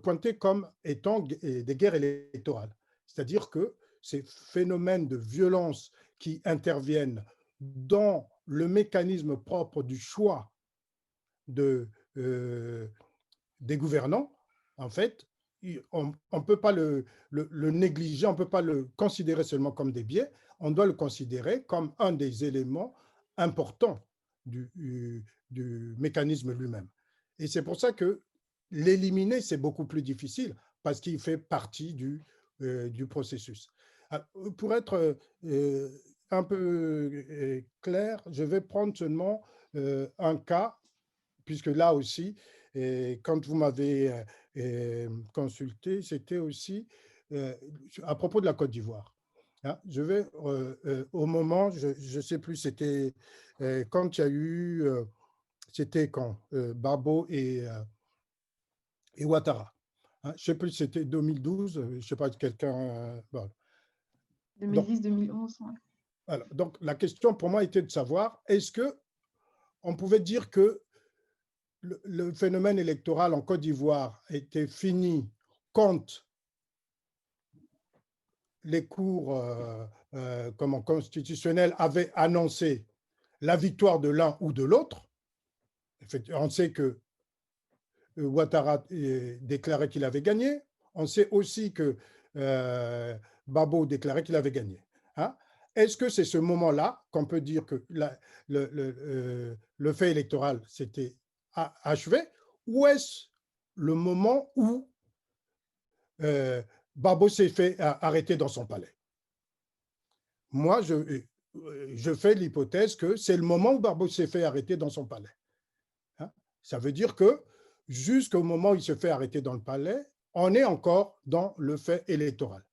pointer comme étant des guerres électorales. C'est-à-dire que ces phénomènes de violence qui interviennent dans le mécanisme propre du choix des gouvernants, en fait, on ne peut pas le négliger, on ne peut pas le considérer seulement comme des biais, on doit le considérer comme un des éléments importants du mécanisme lui-même. Et c'est pour ça que l'éliminer, c'est beaucoup plus difficile, parce qu'il fait partie du processus. Pour être un peu clair, je vais prendre seulement un cas, puisque là aussi, quand vous m'avez consulté, c'était aussi à propos de la Côte d'Ivoire. Hein, je vais au moment, je ne sais plus, c'était quand il y a eu, c'était quand Gbagbo et Ouattara. Hein, je ne sais plus, c'était 2012, je ne sais pas, quelqu'un... Bon. 2010-2011. Ouais. Alors, donc, la question pour moi était de savoir, est-ce qu'on pouvait dire que le phénomène électoral en Côte d'Ivoire était fini quand les cours constitutionnels avaient annoncé la victoire de l'un ou de l'autre. On sait que Ouattara déclarait qu'il avait gagné. On sait aussi que Gbagbo déclarait qu'il avait gagné. Hein? est-ce que c'est ce moment-là qu'on peut dire que le fait électoral s'était achevé, ou est-ce le moment où Gbagbo s'est fait arrêter dans son palais? Moi, je fais l'hypothèse que c'est le moment où Gbagbo s'est fait arrêter dans son palais. Hein? Ça veut dire que jusqu'au moment où il se fait arrêter dans le palais, on est encore dans le fait électoral.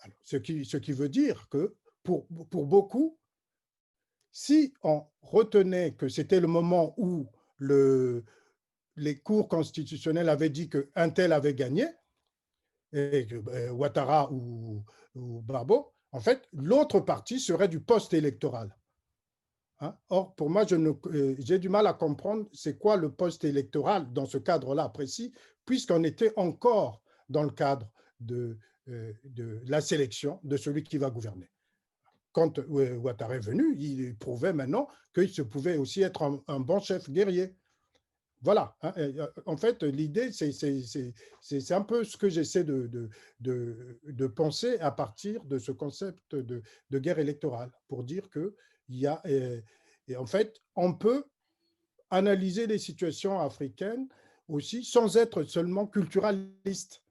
Alors, ce qui veut dire que pour beaucoup, si on retenait que c'était le moment où les cours constitutionnels avaient dit qu'un tel avait gagné, et que Ouattara ou Gbagbo, en fait, l'autre partie serait du post-électoral. Hein? Or, pour moi, j'ai du mal à comprendre c'est quoi le post-électoral dans ce cadre-là précis, puisqu'on était encore dans le cadre de la sélection de celui qui va gouverner. Quand Ouattara est venu, il prouvait maintenant qu'il se pouvait aussi être un bon chef guerrier. Voilà. Hein. En fait, l'idée, c'est un peu ce que j'essaie de penser à partir de ce concept de guerre électorale, pour dire qu'il y a, et en fait, on peut analyser les situations africaines aussi sans être seulement culturaliste.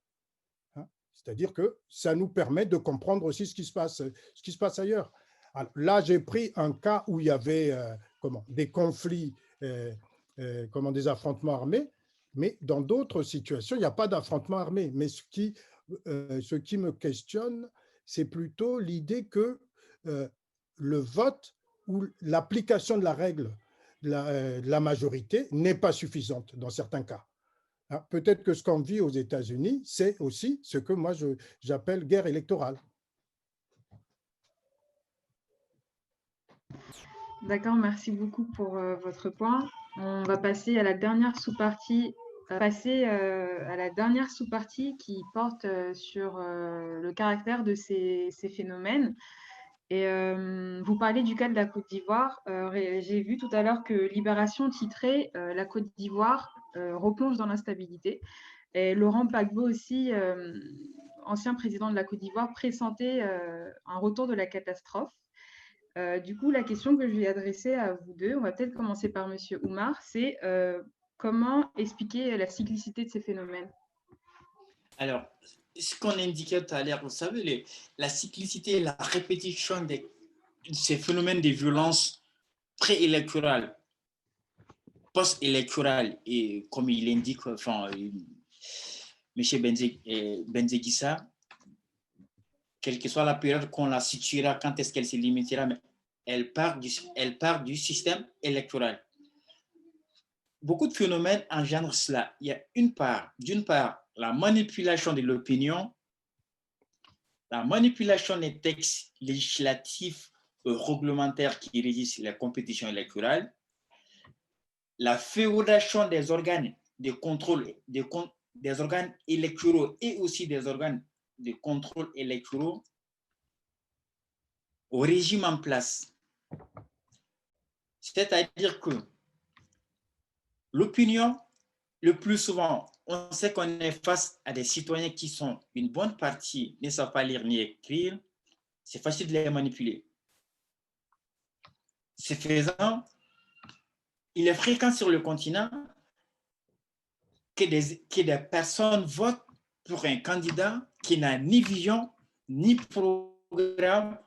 Hein. C'est-à-dire que ça nous permet de comprendre aussi ce qui se passe ailleurs. Alors, là, j'ai pris un cas où il y avait des conflits, des affrontements armés, mais dans d'autres situations, il n'y a pas d'affrontement armé. Mais ce qui me questionne, c'est plutôt l'idée que le vote ou l'application de la règle de la majorité n'est pas suffisante dans certains cas. Hein, peut-être que ce qu'on vit aux États-Unis, c'est aussi ce que moi j'appelle guerre électorale. D'accord, merci beaucoup pour votre point. On va passer à la dernière sous-partie. Qui porte sur le caractère de ces phénomènes. Et vous parlez du cas de la Côte d'Ivoire. J'ai vu tout à l'heure que Libération titrait la Côte d'Ivoire replonge dans l'instabilité. Et Laurent Gbagbo aussi, ancien président de la Côte d'Ivoire, pressentait un retour de la catastrophe. Du coup, la question que je vais adresser à vous deux, on va peut-être commencer par Monsieur Oumar, c'est comment expliquer la cyclicité de ces phénomènes? Alors, ce qu'on indiquait tout à l'heure, vous savez, la cyclicité et la répétition de ces phénomènes de violence préélectorale, post-électorale, et comme il indique, M. Benzegissa, quelle que soit la période qu'on la situera, quand est-ce qu'elle se limitera, mais elle part du système électoral. Beaucoup de phénomènes engendrent cela. Il y a d'une part, la manipulation de l'opinion, la manipulation des textes législatifs réglementaires qui régissent les compétitions électorales, la féodation des organes de contrôle, des organes électoraux et aussi des organes de contrôle électoraux au régime en place. C'est-à-dire que l'opinion, le plus souvent, on sait qu'on est face à des citoyens qui sont, une bonne partie, ne savent pas lire ni écrire. C'est facile de les manipuler. Ce faisant, il est fréquent sur le continent que des personnes votent pour un candidat qui n'a ni vision, ni programme.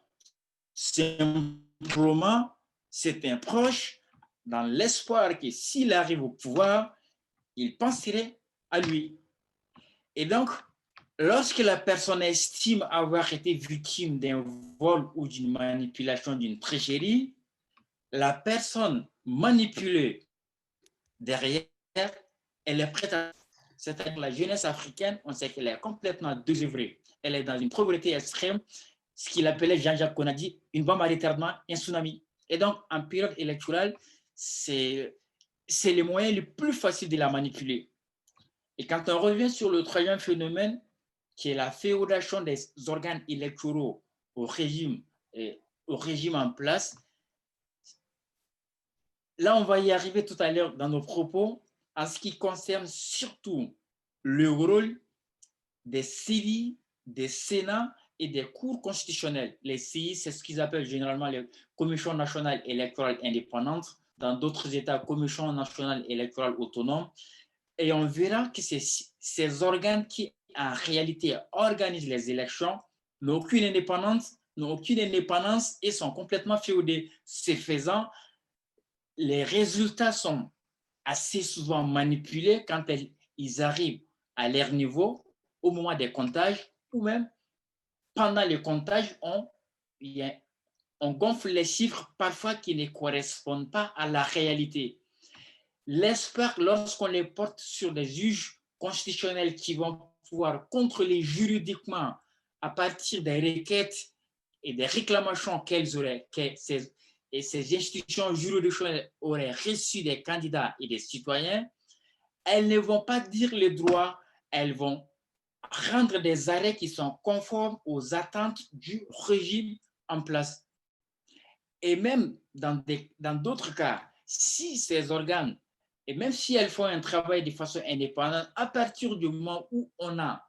Simplement, c'est un proche dans l'espoir que s'il arrive au pouvoir, il penserait à lui. Et donc, lorsque la personne estime avoir été victime d'un vol ou d'une manipulation, d'une tricherie, la personne manipulée derrière, elle est prête à... C'est-à-dire la jeunesse africaine, on sait qu'elle est complètement désœuvrée. Elle est dans une pauvreté extrême, ce qu'il appelait Jean-Jacques Konadi, une bombe à retardement, un tsunami. Et donc, en période électorale, c'est le moyen le plus facile de la manipuler. Et quand on revient sur le troisième phénomène, qui est la féodation des organes électoraux au régime en place, là, on va y arriver tout à l'heure dans nos propos, en ce qui concerne surtout le rôle des CELI, des Sénats et des cours constitutionnels. Les CI, c'est ce qu'ils appellent généralement les commissions nationales électorales indépendantes. Dans d'autres États, commission nationale électorale autonome. Et on verra que ces organes qui, en réalité, organisent les élections n'ont aucune indépendance et sont complètement féodés. Ce faisant, les résultats sont assez souvent manipulés quand ils arrivent à leur niveau au moment des comptages ou même pendant les comptages, on gonfle les chiffres parfois qui ne correspondent pas à la réalité. L'espoir, lorsqu'on les porte sur des juges constitutionnels qui vont pouvoir contrôler juridiquement à partir des requêtes et des réclamations que ces institutions juridictionnelles auraient reçues des candidats et des citoyens, elles ne vont pas dire le droit, elles vont rendre des arrêts qui sont conformes aux attentes du régime en place. Et même dans d'autres cas, si ces organes, et même si elles font un travail de façon indépendante, à partir du moment où on a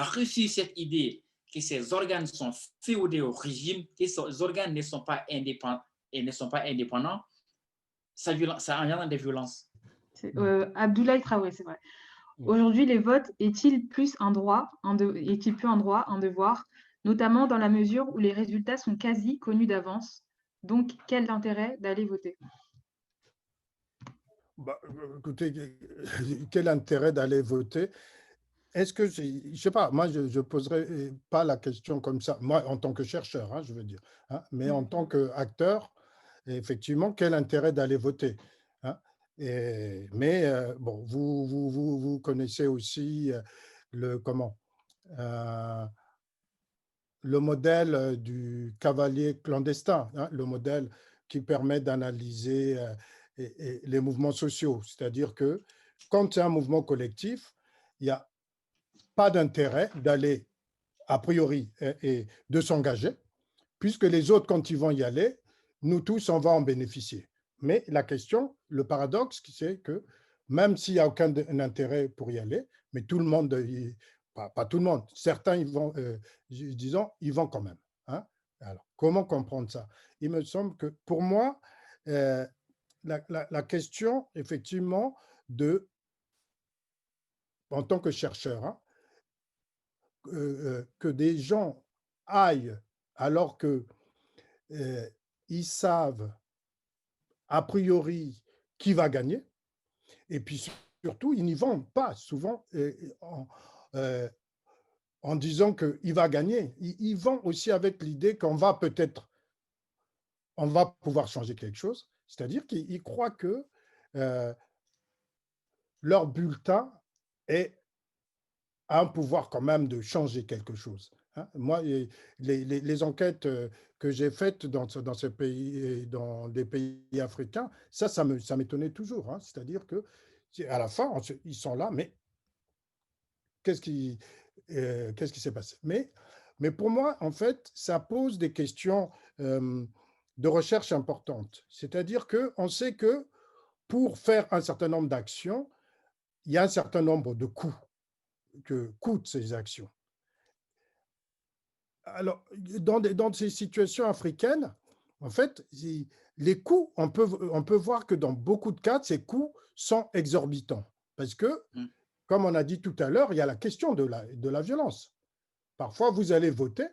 reçu cette idée que ces organes sont féodés au régime, que ces organes ne sont pas indépendants et ne sont pas indépendants, ça engendre des violences. Abdoulaye Traoré, c'est vrai. Aujourd'hui, les votes est-il plus un droit, est-il plus un droit, un devoir, notamment dans la mesure où les résultats sont quasi connus d'avance? Donc, quel est l'intérêt d'aller voter? Écoutez, quel intérêt d'aller voter? Est-ce que, je ne sais pas, moi je ne poserai pas la question comme ça, moi en tant que chercheur, hein, je veux dire, hein, mais en tant qu'acteur, effectivement, quel intérêt d'aller voter, hein? Mais bon, vous connaissez aussi le modèle du cavalier clandestin, hein, le modèle qui permet d'analyser les mouvements sociaux. C'est-à-dire que quand c'est un mouvement collectif, il n'y a pas d'intérêt d'aller, a priori, et de s'engager, puisque les autres, quand ils vont y aller, nous tous, on va en bénéficier. Mais la question, le paradoxe, c'est que même s'il n'y a aucun intérêt pour y aller, mais tout le monde, pas tout le monde, certains, ils vont, disons, ils vont quand même, hein. Alors, comment comprendre ça? Il me semble que, pour moi, la question, effectivement, en tant que chercheur, hein, que des gens aillent alors qu'ils savent a priori qui va gagner, et puis surtout, ils n'y vont pas souvent en disant qu'il va gagner. Ils vont aussi avec l'idée qu'on va on va pouvoir changer quelque chose, c'est-à-dire qu'ils croient que leur bulletin a un pouvoir quand même de changer quelque chose, hein. Moi, les enquêtes que j'ai faites dans ces pays, dans des pays africains, ça m'étonnait toujours, hein. C'est-à-dire que à la fin, ils sont là, mais qu'est-ce qui s'est passé? Mais pour moi, en fait, ça pose des questions de recherche importantes. C'est-à-dire qu'on sait que pour faire un certain nombre d'actions, il y a un certain nombre de coûts que coûtent ces actions. Alors, dans ces situations africaines, en fait, les coûts, on peut voir que dans beaucoup de cas, ces coûts sont exorbitants. Parce que, comme on a dit tout à l'heure, il y a la question de la violence. Parfois, vous allez voter,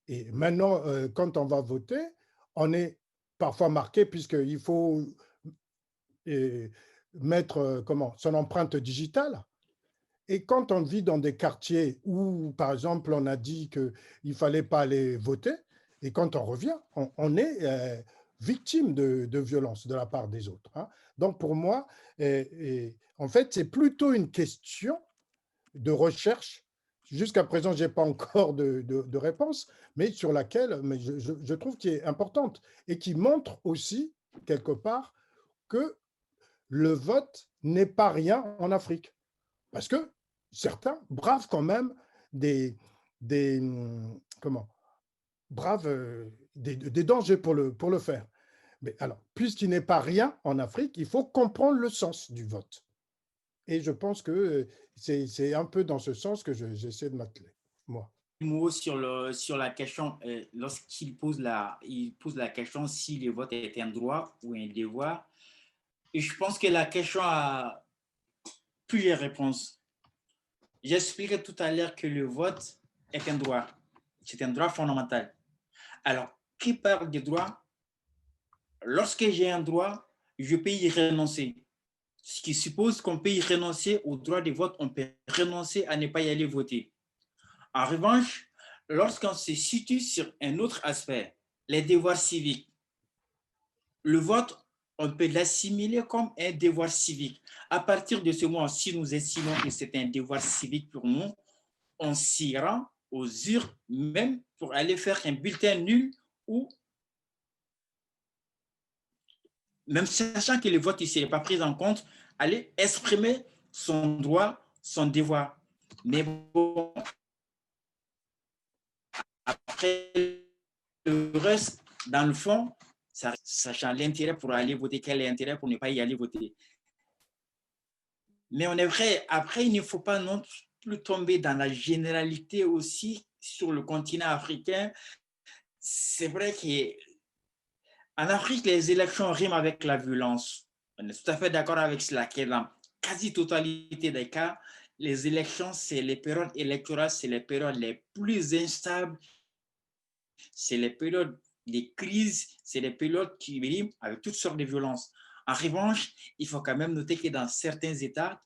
et maintenant, quand on va voter, on est parfois marqué, puisqu'il faut mettre son empreinte digitale. Et quand on vit dans des quartiers où, par exemple, on a dit qu'il ne fallait pas aller voter, et quand on revient, on est victime de violence de la part des autres, hein. Donc, pour moi, en fait, c'est plutôt une question de recherche. Jusqu'à présent, je n'ai pas encore de réponse, mais sur laquelle je trouve qu'elle est importante et qui montre aussi, quelque part, que le vote n'est pas rien en Afrique. Parce que certains bravent quand même des dangers pour le faire. Mais alors, puisqu'il n'est pas rien en Afrique, il faut comprendre le sens du vote. Et je pense que c'est un peu dans ce sens que j'essaie de m'atteler, moi. mots sur la question, lorsqu'il pose il pose la question si le vote est un droit ou un devoir. Et je pense que la question a plusieurs réponses. J'expliquais tout à l'heure que le vote est un droit. C'est un droit fondamental. Alors, qui parle des droits? Lorsque j'ai un droit, je peux y renoncer. Ce qui suppose qu'on peut y renoncer au droit de vote, on peut renoncer à ne pas y aller voter. En revanche, lorsqu'on se situe sur un autre aspect, les devoirs civiques, le vote, on peut l'assimiler comme un devoir civique. À partir de ce moment, si nous estimons que c'est un devoir civique pour nous, on s'y rend aux urnes même pour aller faire un bulletin nul ou même sachant que le vote ici n'est pas pris en compte, aller exprimer son droit, son devoir. Mais bon, après le reste, dans le fond, sachant l'intérêt pour aller voter, quel est l'intérêt pour ne pas y aller voter. Mais on est vrai, après, il ne faut pas non plus tomber dans la généralité aussi sur le continent africain. C'est vrai qu'en Afrique, les élections riment avec la violence. On est tout à fait d'accord avec cela, que dans la quasi-totalité des cas, les élections, c'est les périodes électorales, c'est les périodes les plus instables, c'est les périodes des crises, c'est les périodes qui riment avec toutes sortes de violences. En revanche, il faut quand même noter que dans certains États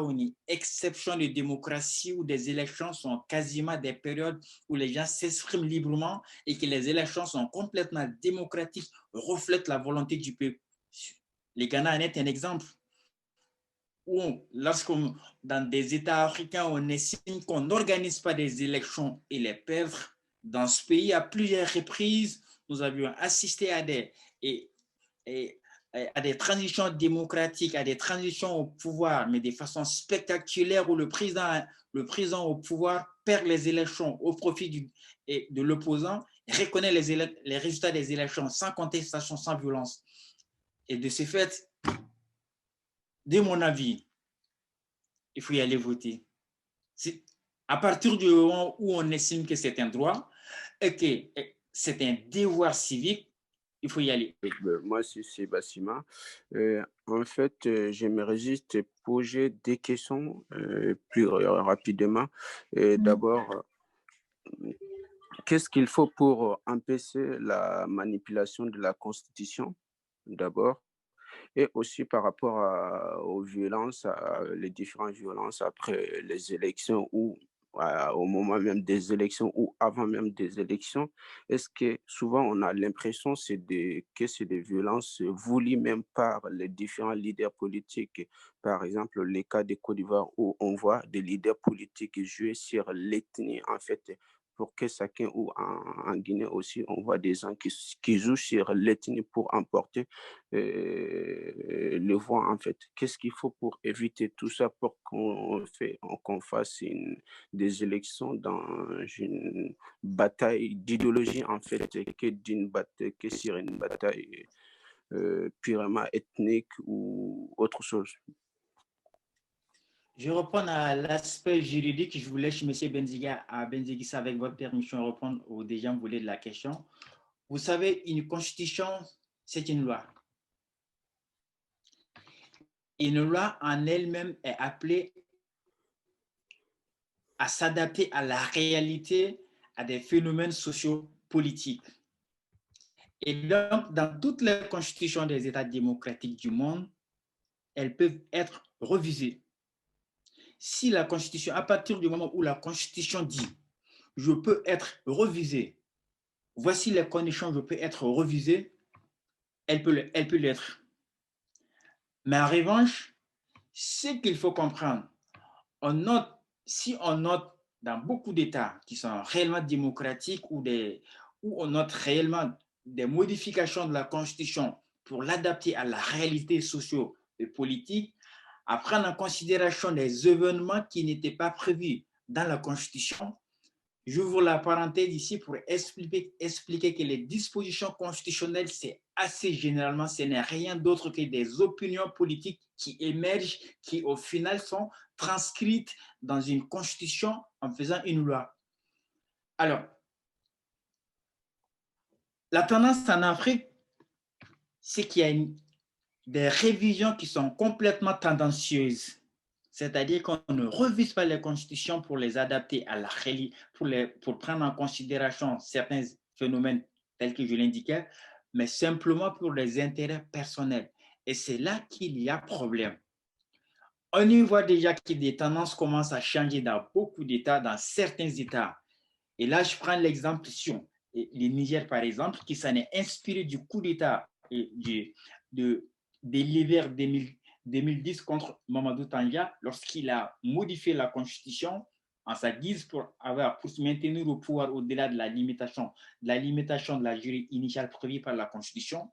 ont une exception de démocratie où des élections sont quasiment des périodes où les gens s'expriment librement et que les élections sont complètement démocratiques, reflètent la volonté du peuple. Le Ghana en est un exemple où, dans des États africains, on estime qu'on n'organise pas des élections et les perdre. Dans ce pays, à plusieurs reprises, nous avions assisté à des transitions démocratiques, à des transitions au pouvoir, mais de façon spectaculaire où le président au pouvoir perd les élections au profit de l'opposant, reconnaît les résultats des élections sans contestation, sans violence. Et de ce fait, de mon avis, il faut y aller voter. À partir du moment où on estime que c'est un droit et que c'est un devoir civique, il faut y aller. Moi, c'est Bassima. En fait, j'aimerais juste poser des questions plus rapidement. D'abord, qu'est-ce qu'il faut pour empêcher la manipulation de la Constitution, d'abord, et aussi par rapport aux violences, les différentes violences après les élections ou au moment même des élections ou avant même des élections, est-ce que souvent on a l'impression que c'est des violences voulues même par les différents leaders politiques. Par exemple, le cas de Côte d'Ivoire où on voit des leaders politiques jouer sur l'ethnie, en fait, pour que chacun, ou en Guinée aussi, on voit des gens qui jouent sur l'ethnie pour emporter le voix, en fait. Qu'est-ce qu'il faut pour éviter tout ça, pour qu'on fasse des élections dans une bataille d'idéologie, en fait, que sur une bataille purement ethnique ou autre chose? Je reprends à l'aspect juridique. Je vous laisse, M. Benzigis, avec votre permission, répondre aux déjà volés de la question. Vous savez, une constitution, c'est une loi. Une loi en elle-même est appelée à s'adapter à la réalité, à des phénomènes sociopolitiques. Et donc, dans toutes les constitutions des États démocratiques du monde, elles peuvent être revisées. Si la Constitution, à partir du moment où la Constitution dit « je peux être revisée », voici les conditions, je peux être revisée, elle peut l'être. Mais en revanche, ce qu'il faut comprendre, si on note dans beaucoup d'États qui sont réellement démocratiques où on note réellement des modifications de la Constitution pour l'adapter à la réalité socio et politique, à prendre en considération des événements qui n'étaient pas prévus dans la Constitution. J'ouvre la parenthèse ici pour expliquer que les dispositions constitutionnelles, c'est assez généralement, ce n'est rien d'autre que des opinions politiques qui émergent, qui au final sont transcrites dans une constitution en faisant une loi. Alors, la tendance en Afrique, c'est qu'il y a des révisions qui sont complètement tendancieuses. C'est-à-dire qu'on ne revise pas les constitutions pour les adapter à la réalité, pour prendre en considération certains phénomènes tels que je l'indiquais, mais simplement pour les intérêts personnels. Et c'est là qu'il y a problème. On y voit déjà que des tendances commencent à changer dans beaucoup d'États, dans certains États. Et là, je prends l'exemple sur le Niger, par exemple, qui s'en est inspiré du coup d'État de l'hiver 2010 contre Mamadou Tanja lorsqu'il a modifié la constitution en sa guise pour se maintenir au pouvoir au-delà de la limitation de la durée initiale prévue par la constitution,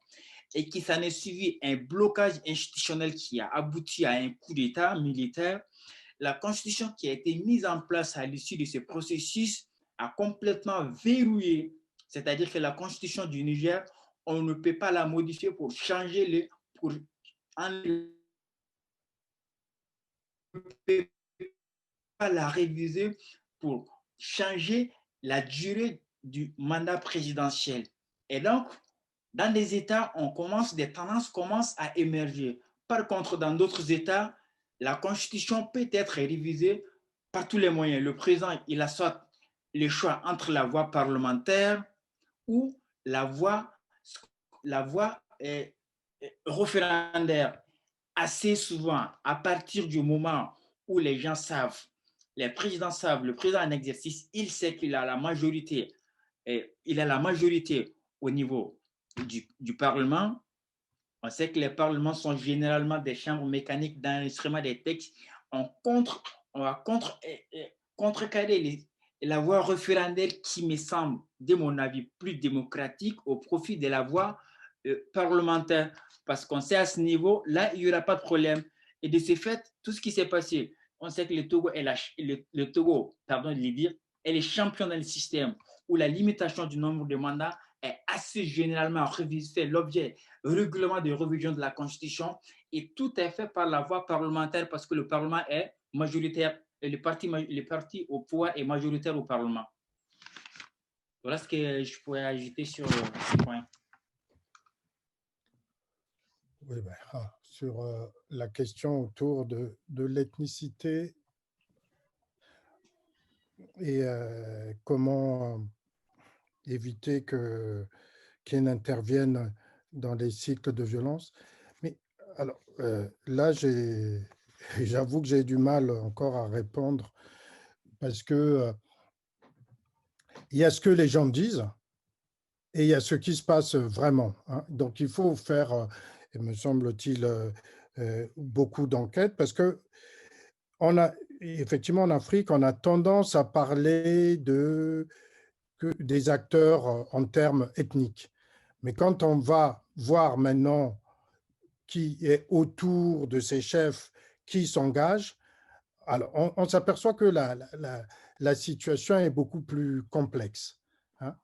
et qui s'en est suivi un blocage institutionnel qui a abouti à un coup d'État militaire. La constitution qui a été mise en place à l'issue de ce processus a complètement verrouillé, c'est-à-dire que la constitution du Niger, on ne peut pas la modifier pour changer on ne peut pas la réviser pour changer la durée du mandat présidentiel. Et donc, dans des États, des tendances commencent à émerger. Par contre, dans d'autres États, la Constitution peut être révisée par tous les moyens. Le président, il a soit le choix entre la voie parlementaire ou la voie référendaire. Assez souvent, à partir du moment où les gens savent, les présidents savent, le président en exercice, il sait qu'il a la majorité, au niveau du Parlement. On sait que les parlements sont généralement des chambres mécaniques d'enregistrement des textes. On va contrecarrer la voie référendaire qui me semble, de mon avis, plus démocratique au profit de la voie parlementaire. Parce qu'on sait à ce niveau, là, il n'y aura pas de problème. Et de ce fait, tout ce qui s'est passé, on sait que le Togo est le champion dans le système où la limitation du nombre de mandats est assez généralement fait l'objet règlement de révision de la Constitution, et tout est fait par la voie parlementaire parce que le Parlement est majoritaire et le parti au pouvoir est majoritaire au Parlement. Voilà ce que je pourrais ajouter sur ce point. Oui, sur la question autour de l'ethnicité et comment éviter qu'ils n'interviennent dans les cycles de violence. Mais alors, là, j'avoue que j'ai du mal encore à répondre parce que il y a ce que les gens disent et il y a ce qui se passe vraiment. Hein. Donc, il faut faire, me semble-t-il, beaucoup d'enquêtes parce que effectivement, en Afrique, on a tendance à parler des acteurs en termes ethniques. Mais quand on va voir maintenant qui est autour de ces chefs, qui s'engagent, alors on s'aperçoit que la situation est beaucoup plus complexe. Hein.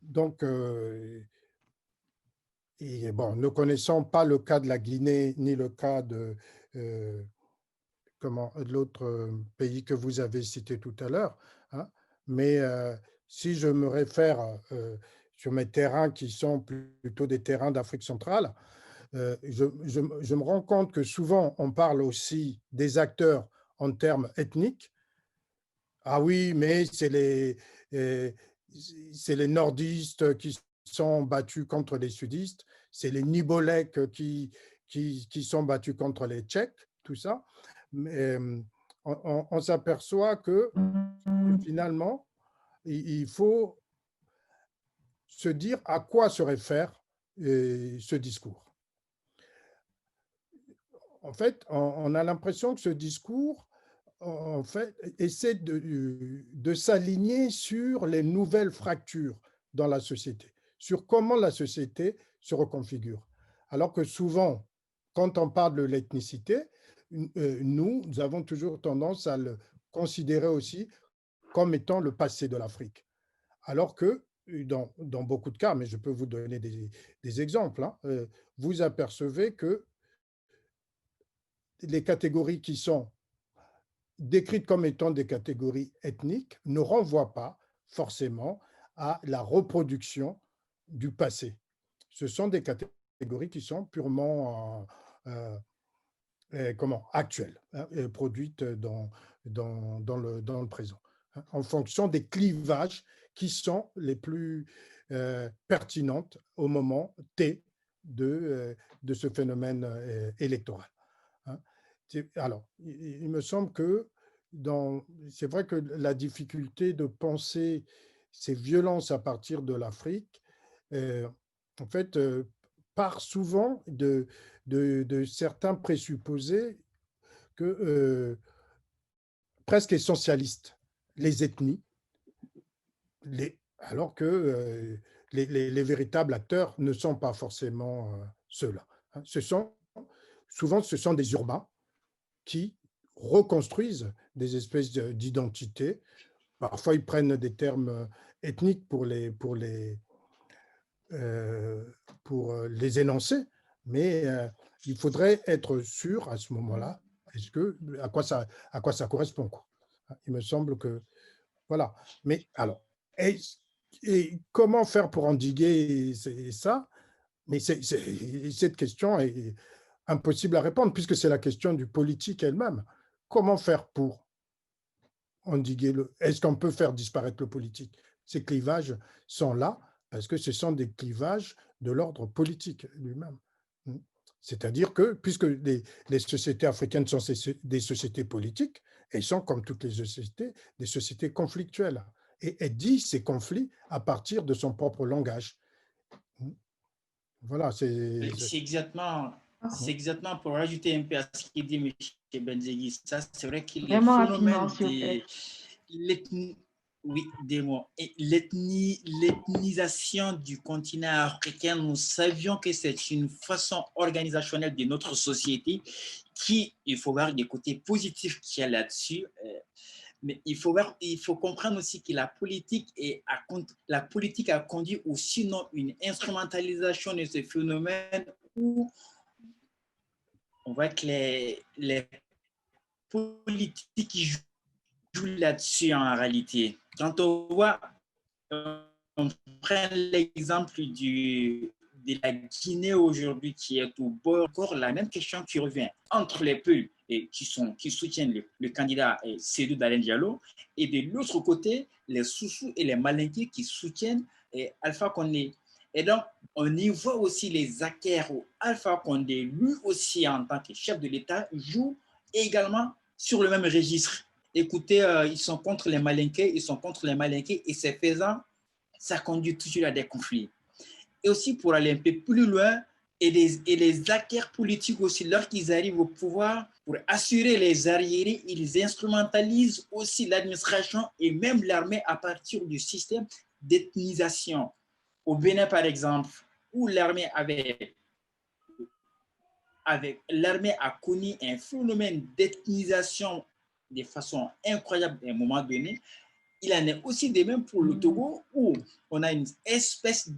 Donc, et bon, ne connaissant pas le cas de la Guinée ni le cas de l'autre pays que vous avez cité tout à l'heure, hein, mais si je me réfère sur mes terrains qui sont plutôt des terrains d'Afrique centrale, je me rends compte que souvent on parle aussi des acteurs en termes ethniques. Ah oui, mais c'est les nordistes qui sont battus contre les sudistes, c'est les Nibolèques qui sont battus contre les Tchèques, tout ça. Mais on s'aperçoit que finalement, il faut se dire à quoi se réfère ce discours. En fait, on a l'impression que ce discours en fait, essaie de s'aligner sur les nouvelles fractures dans la société, sur comment la société se reconfigure. Alors que souvent, quand on parle de l'ethnicité, nous avons toujours tendance à le considérer aussi comme étant le passé de l'Afrique. Alors que dans beaucoup de cas, mais je peux vous donner des exemples, hein, vous apercevez que les catégories qui sont décrites comme étant des catégories ethniques ne renvoient pas forcément à la reproduction du passé. Ce sont des catégories qui sont purement actuelles, hein, produites dans le présent, hein, en fonction des clivages qui sont les plus pertinentes au moment T de ce phénomène électoral. Hein. Alors, il me semble que c'est vrai que la difficulté de penser ces violences à partir de l'Afrique, en fait, part souvent de certains présupposés presque essentialistes, les ethnies, alors que les véritables acteurs ne sont pas forcément ceux-là. Hein. Souvent, ce sont des urbains qui reconstruisent des espèces d'identités. Parfois, ils prennent des termes ethniques pour les énoncer, mais il faudrait être sûr à ce moment-là à quoi ça correspond, quoi. Il me semble que voilà. Mais alors, et comment faire pour endiguer ça? Mais cette question est impossible à répondre puisque c'est la question du politique elle-même. Comment faire pour endiguer est-ce qu'on peut faire disparaître le politique? Ces clivages sont là parce que ce sont des clivages de l'ordre politique lui-même. C'est-à-dire que, puisque les sociétés africaines sont des sociétés politiques, elles sont, comme toutes les sociétés, des sociétés conflictuelles. Et elles disent ces conflits à partir de son propre langage. Voilà, C'est exactement pour rajouter un peu à ce qu'il dit M. Benzegui. Ça, c'est vrai que les Vraiment rapidement, phénomènes s'il vous plaît. l'ethnisation du continent africain, nous savions que c'est une façon organisationnelle de notre société il faut voir des côtés positifs qu'il y a là-dessus. Mais il faut comprendre aussi que la politique a conduit ou sinon une instrumentalisation de ce phénomène où on voit que les politiques jouent là-dessus en réalité. Quand on prend l'exemple de la Guinée aujourd'hui qui est au bord, encore la même question qui revient entre les peuples qui soutiennent le candidat Sédou Dalein Diallo et de l'autre côté, les Soussous et les Malinqués qui soutiennent Alpha Condé. Et donc, on y voit aussi les acteurs où Alpha Condé, lui aussi en tant que chef de l'État, joue également sur le même registre. Écoutez, ils sont contre les Malinqués, et c'est faisant, ça conduit toujours à des conflits. Et aussi pour aller un peu plus loin, et les acteurs politiques aussi, lorsqu'ils arrivent au pouvoir, pour assurer les arriérés, ils instrumentalisent aussi l'administration et même l'armée à partir du système d'ethnisation. Au Bénin, par exemple, où l'armée a connu un phénomène d'ethnisation de façon incroyable à un moment donné, il en est aussi de même pour le Togo, où on a une espèce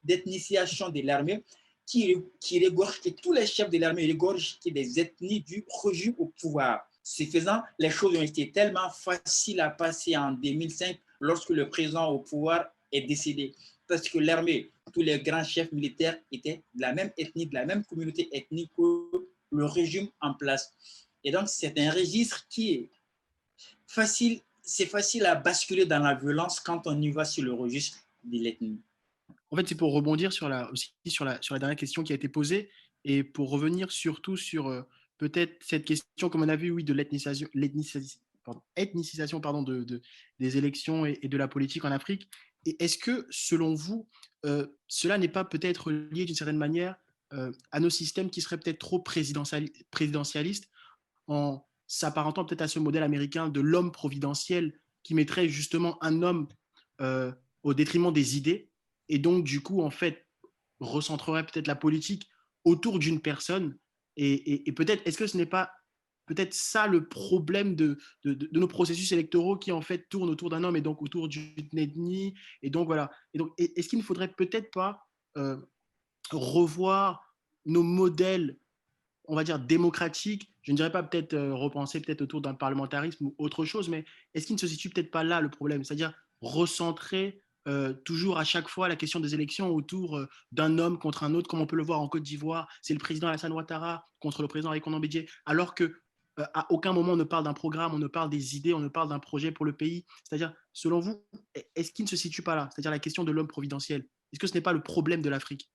d'ethnicisation de l'armée qui regorge, que tous les chefs de l'armée regorgent des ethnies du régime au pouvoir. Ce faisant, les choses ont été tellement faciles à passer en 2005 lorsque le président au pouvoir est décédé. Parce que l'armée, tous les grands chefs militaires étaient de la même ethnie, de la même communauté ethnique que le régime en place. Et donc, c'est un registre qui est facile. C'est facile à basculer dans la violence quand on y va sur le registre de l'ethnie. En fait, c'est pour rebondir sur la dernière question qui a été posée et pour revenir surtout sur peut-être cette question, comme on a vu, oui, de l'ethnicisation des élections et de la politique en Afrique. Et est-ce que, selon vous, cela n'est pas peut-être lié d'une certaine manière à nos systèmes qui seraient peut-être trop présidentialistes en s'apparentant peut-être à ce modèle américain de l'homme providentiel qui mettrait justement un homme au détriment des idées et donc du coup en fait recentrerait peut-être la politique autour d'une personne et peut-être est-ce que ce n'est pas peut-être ça le problème de nos processus électoraux qui en fait tournent autour d'un homme et donc autour d'une ethnie et donc voilà et donc est-ce qu'il ne faudrait peut-être pas revoir nos modèles, on va dire, démocratique, je ne dirais pas peut-être repenser peut-être autour d'un parlementarisme ou autre chose, mais est-ce qu'il ne se situe peut-être pas là le problème? C'est-à-dire recentrer toujours à chaque fois la question des élections autour d'un homme contre un autre, comme on peut le voir en Côte d'Ivoire, c'est le président Alassane Ouattara contre le président Aïkondo Bédié, alors que à aucun moment on ne parle d'un programme, on ne parle des idées, on ne parle d'un projet pour le pays. C'est-à-dire, selon vous, est-ce qu'il ne se situe pas là? C'est-à-dire la question de l'homme providentiel. Est-ce que ce n'est pas le problème de l'Afrique?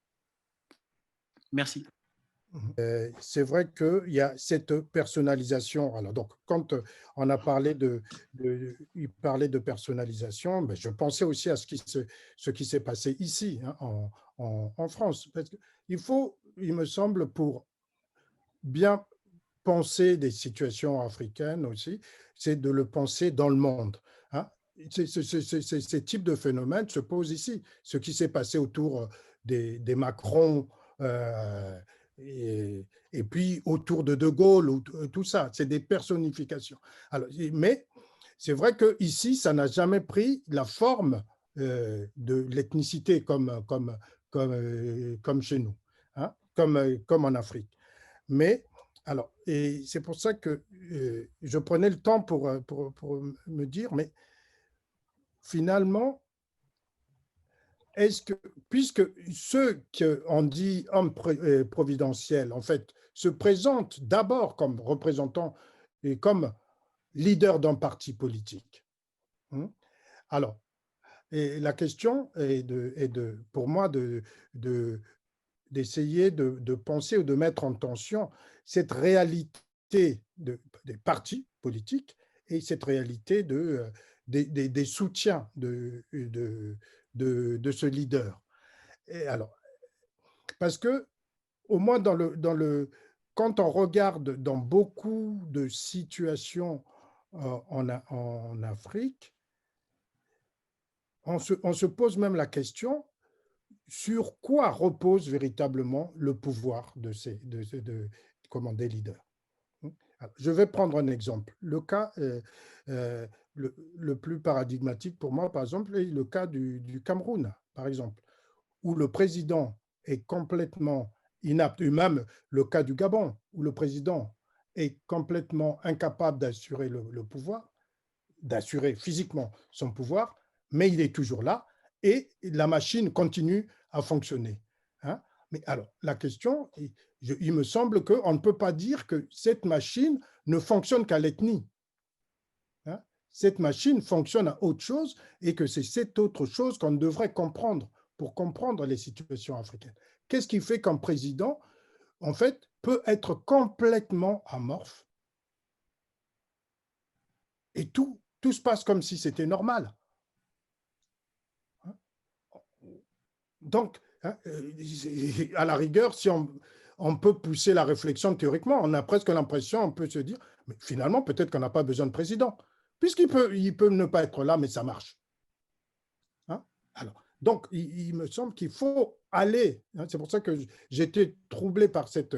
Merci. C'est vrai qu'il y a cette personnalisation. Alors, donc, quand on a parlé il parlait de personnalisation, mais je pensais aussi à ce qui s'est passé ici, hein, en France. Parce que il me semble, pour bien penser des situations africaines aussi, c'est de le penser dans le monde, hein. Ces types de phénomènes se posent ici. Ce qui s'est passé autour des Macron, et puis autour de Gaulle, ou tout ça, c'est des personnifications. Alors, mais c'est vrai qu'ici, ça n'a jamais pris la forme de l'ethnicité comme chez nous, hein, comme en Afrique. Mais alors, et c'est pour ça que je prenais le temps pour me dire, mais finalement, est-ce que, puisque ceux qu'on dit hommes providentiels, en fait, se présentent d'abord comme représentants et comme leaders d'un parti politique, hein, alors, et la question est pour moi d'essayer de penser ou de mettre en tension cette réalité des partis politiques et cette réalité des soutiens de ce leader. Et alors, parce que, au moins quand on regarde dans beaucoup de situations en Afrique, on se pose même la question sur quoi repose véritablement le pouvoir des leaders. Alors, je vais prendre un exemple. Le cas le plus paradigmatique pour moi, par exemple, est le cas du Cameroun, par exemple, où le président est complètement inapte, et même le cas du Gabon, où le président est complètement incapable d'assurer le pouvoir, d'assurer physiquement son pouvoir, mais il est toujours là et la machine continue à fonctionner, hein. Mais alors, la question, il me semble qu'on ne peut pas dire que cette machine ne fonctionne qu'à l'ethnie, hein. Cette machine fonctionne à autre chose et que c'est cette autre chose qu'on devrait comprendre pour comprendre les situations africaines. Qu'est-ce qui fait qu'un président, en fait, peut être complètement amorphe et tout se passe comme si c'était normal? Donc, hein, à la rigueur, si on peut pousser la réflexion théoriquement, on a presque l'impression, on peut se dire, mais finalement, peut-être qu'on n'a pas besoin de président, puisqu'il peut ne pas être là, mais ça marche, hein. Alors, donc, il me semble qu'il faut aller, hein, c'est pour ça que j'étais troublé par cette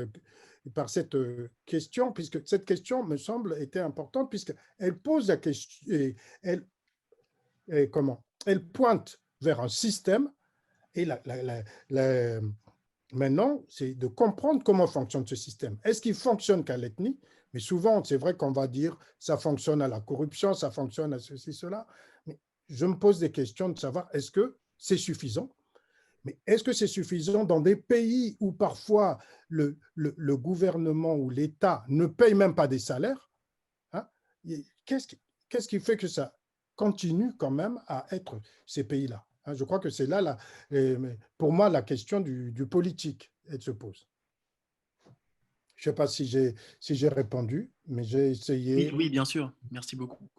question, puisque cette question, me semble, était importante, puisqu'elle pose la question, elle pointe vers un système. Et maintenant, c'est de comprendre comment fonctionne ce système. Est-ce qu'il fonctionne qu'à l'ethnie? Mais souvent, c'est vrai qu'on va dire ça fonctionne à la corruption, ça fonctionne à ceci, cela. Mais je me pose des questions de savoir est-ce que c'est suffisant? Mais est-ce que c'est suffisant dans des pays où parfois le gouvernement ou l'État ne paye même pas des salaires, hein? Qu'est-ce qui fait que ça continue quand même à être ces pays-là? Je crois que c'est là, pour moi, la question du politique, elle se pose. Je ne sais pas si j'ai répondu, mais j'ai essayé Oui, bien sûr. Merci beaucoup.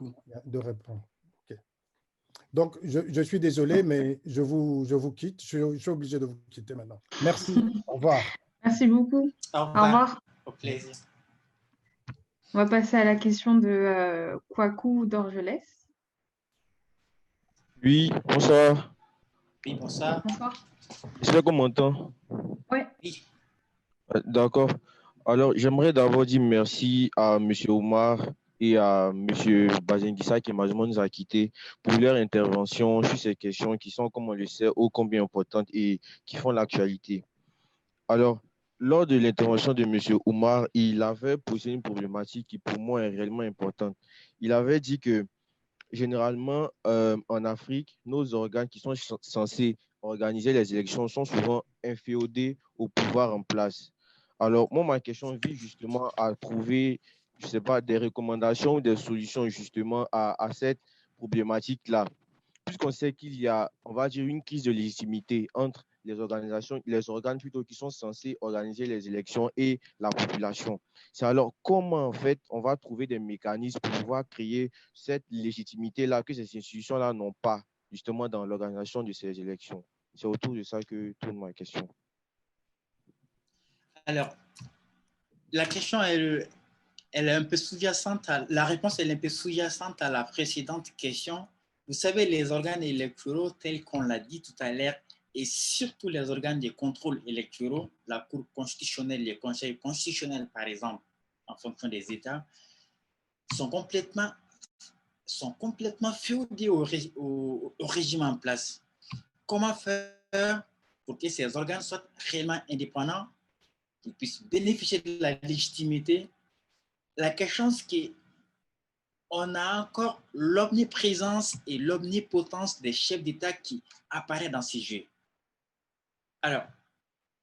de répondre. Okay. Donc, je suis désolé, mais je vous quitte. Je suis obligé de vous quitter maintenant. Merci. Au revoir. Merci beaucoup. Au Au revoir. Au plaisir. On va passer à la question de Kwaku d'Orgelès. Oui, bonsoir. Oui, bonsoir. Bonsoir. J'espère qu'on m'entend. Ouais. Oui. D'accord. Alors, j'aimerais d'abord dire merci à M. Omar et à M. Bazingissa qui malheureusement nous a quittés pour leur intervention sur ces questions qui sont, comme on le sait, ô combien importantes et qui font l'actualité. Alors, lors de l'intervention de M. Omar, il avait posé une problématique qui pour moi est réellement importante. Il avait dit que généralement, en Afrique, nos organes qui sont censés organiser les élections sont souvent inféodés au pouvoir en place. Alors, moi, ma question vise justement à trouver, je ne sais pas, des recommandations ou des solutions justement à cette problématique-là. Puisqu'on sait qu'il y a, on va dire, une crise de légitimité entre les organisations, les organes plutôt qui sont censés organiser les élections et la population. C'est alors comment, en fait, on va trouver des mécanismes pour pouvoir créer cette légitimité-là que ces institutions-là n'ont pas, justement, dans l'organisation de ces élections. C'est autour de ça que tourne ma question. Alors, la question, elle est un peu sous-jacente, la réponse elle est un peu sous-jacente à la précédente question. Vous savez, les organes électoraux, tels qu'on l'a dit tout à l'heure, et surtout les organes de contrôle électoraux, la Cour constitutionnelle, les conseils constitutionnels, par exemple, en fonction des États, sont complètement féodés au régime en place. Comment faire pour que ces organes soient réellement indépendants, qu'ils puissent bénéficier de la légitimité? La question, c'est qu'on a encore l'omniprésence et l'omnipotence des chefs d'État qui apparaît dans ces jeux. Alors,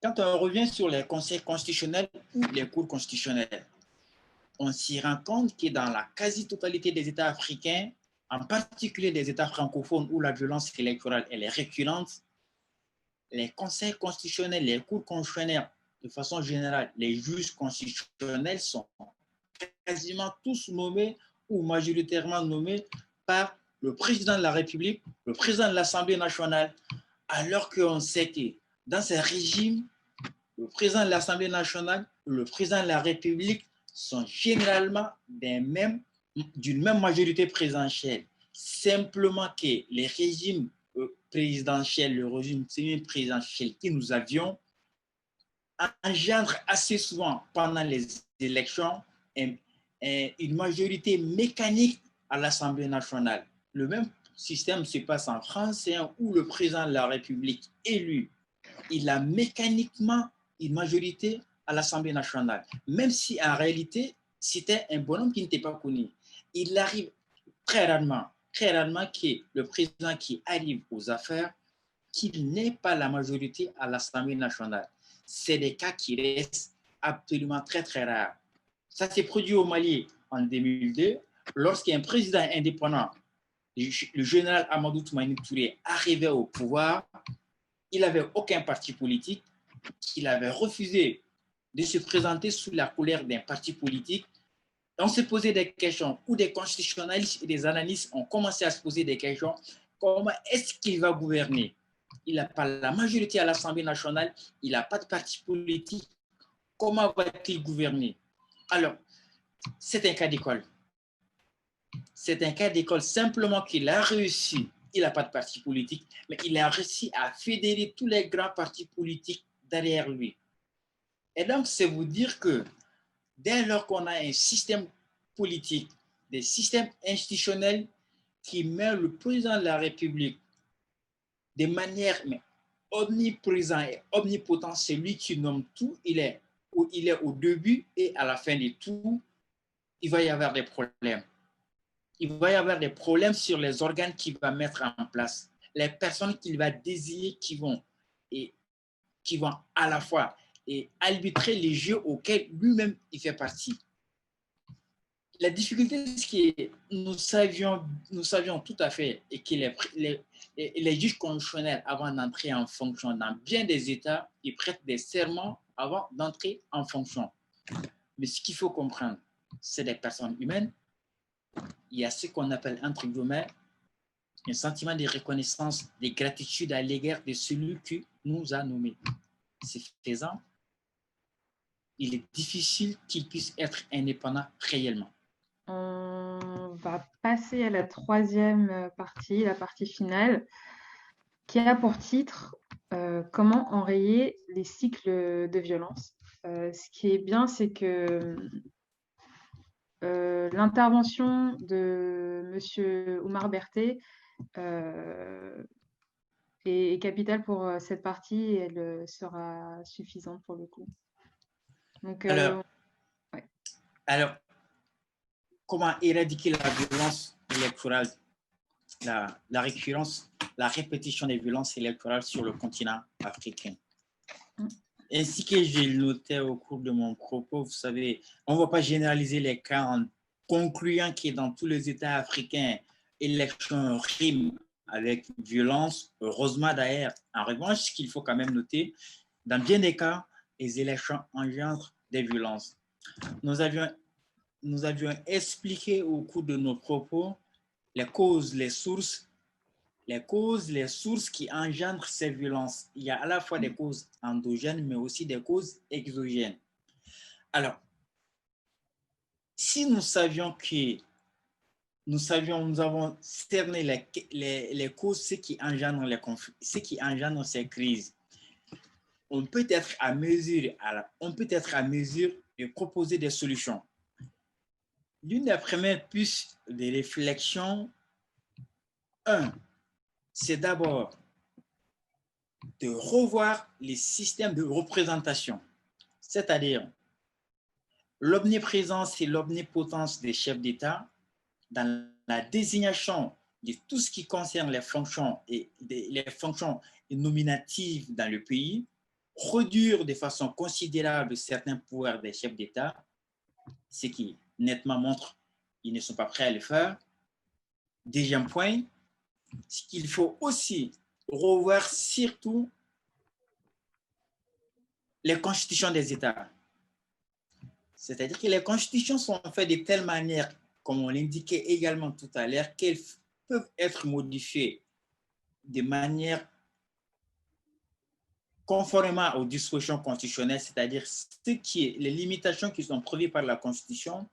quand on revient sur les conseils constitutionnels ou les cours constitutionnels, on s'y rend compte que dans la quasi-totalité des États africains, en particulier des États francophones où la violence électorale elle est récurrente, les conseils constitutionnels, les cours constitutionnels, de façon générale, les juges constitutionnels sont quasiment tous nommés ou majoritairement nommés par le président de la République, le président de l'Assemblée nationale, alors qu'on sait que dans ces régimes, le président de l'Assemblée nationale ou le président de la République sont généralement d'une même majorité présidentielle. Simplement que les régimes présidentiels, le régime semi-présidentiel que nous avions, engendre assez souvent pendant les élections une majorité mécanique à l'Assemblée nationale. Le même système se passe en France, où le président de la République élu, il a mécaniquement une majorité à l'Assemblée nationale, même si en réalité, c'était un bonhomme qui n'était pas connu. Il arrive très rarement que le président qui arrive aux affaires, qu'il n'ait pas la majorité à l'Assemblée nationale. C'est des cas qui restent absolument très, très rares. Ça s'est produit au Mali en 2002, lorsqu'un président indépendant, le général Amadou Toumani Touré, arrivait au pouvoir. Il n'avait aucun parti politique. Il avait refusé de se présenter sous la couleur d'un parti politique. On se posait des questions, ou des constitutionnalistes et des analystes ont commencé à se poser des questions. Comment est-ce qu'il va gouverner? Il n'a pas la majorité à l'Assemblée nationale, il n'a pas de parti politique. Comment va-t-il gouverner? Alors, c'est un cas d'école. C'est un cas d'école simplement qu'il a réussi. Il n'a pas de parti politique, mais il a réussi à fédérer tous les grands partis politiques derrière lui. Et donc, c'est vous dire que dès lors qu'on a un système politique, des systèmes institutionnels qui met le président de la République de manière omniprésente et omnipotente, c'est lui qui nomme tout, il est au début et à la fin de tout, il va y avoir des problèmes. Il va y avoir des problèmes sur les organes qu'il va mettre en place, les personnes qu'il va désigner qui vont à la fois arbitrer les jeux auxquels lui-même il fait partie. La difficulté, c'est que nous savions tout à fait et que les juges constitutionnels, avant d'entrer en fonction dans bien des États, ils prêtent des serments avant d'entrer en fonction. Mais ce qu'il faut comprendre, c'est des personnes humaines. Il y a ce qu'on appelle, entre guillemets, un sentiment de reconnaissance, de gratitude à l'égard de celui qui nous a nommés. C'est faisant, il est difficile qu'il puisse être indépendant réellement. On va passer à la troisième partie, la partie finale, qui a pour titre comment enrayer les cycles de violence. Ce qui est bien, c'est que l'intervention de M. Oumar Berté est capitale pour cette partie et elle sera suffisante pour le coup. Donc, alors, comment éradiquer la violence électorale la récurrence, la répétition des violences électorales sur le continent africain. Ainsi que je le notais au cours de mon propos, vous savez, on ne va pas généraliser les cas en concluant que dans tous les États africains, élections riment avec violence. Heureusement d'ailleurs. En revanche, ce qu'il faut quand même noter, dans bien des cas, les élections engendrent des violences. Nous avions expliqué au cours de nos propos les causes, les sources qui engendrent ces violences. Il y a à la fois des causes endogènes, mais aussi des causes exogènes. Alors, si nous avons cerné les causes, ce qui engendrent les conflits, ce qui engendrent ces crises, on peut être à mesure de proposer des solutions. L'une des premières pistes de réflexion, c'est d'abord de revoir les systèmes de représentation, c'est-à-dire l'omniprésence et l'omnipotence des chefs d'État dans la désignation de tout ce qui concerne les fonctions nominatives dans le pays, réduire de façon considérable certains pouvoirs des chefs d'État, ce qui nettement montre qu'ils ne sont pas prêts à le faire. Deuxième point, c'est qu'il faut aussi revoir surtout les constitutions des États. C'est-à-dire que les constitutions sont faites de telle manière, comme on l'indiquait également tout à l'heure, qu'elles peuvent être modifiées de manière conformément aux dispositions constitutionnelles, c'est-à-dire les limitations qui sont prévues par la Constitution.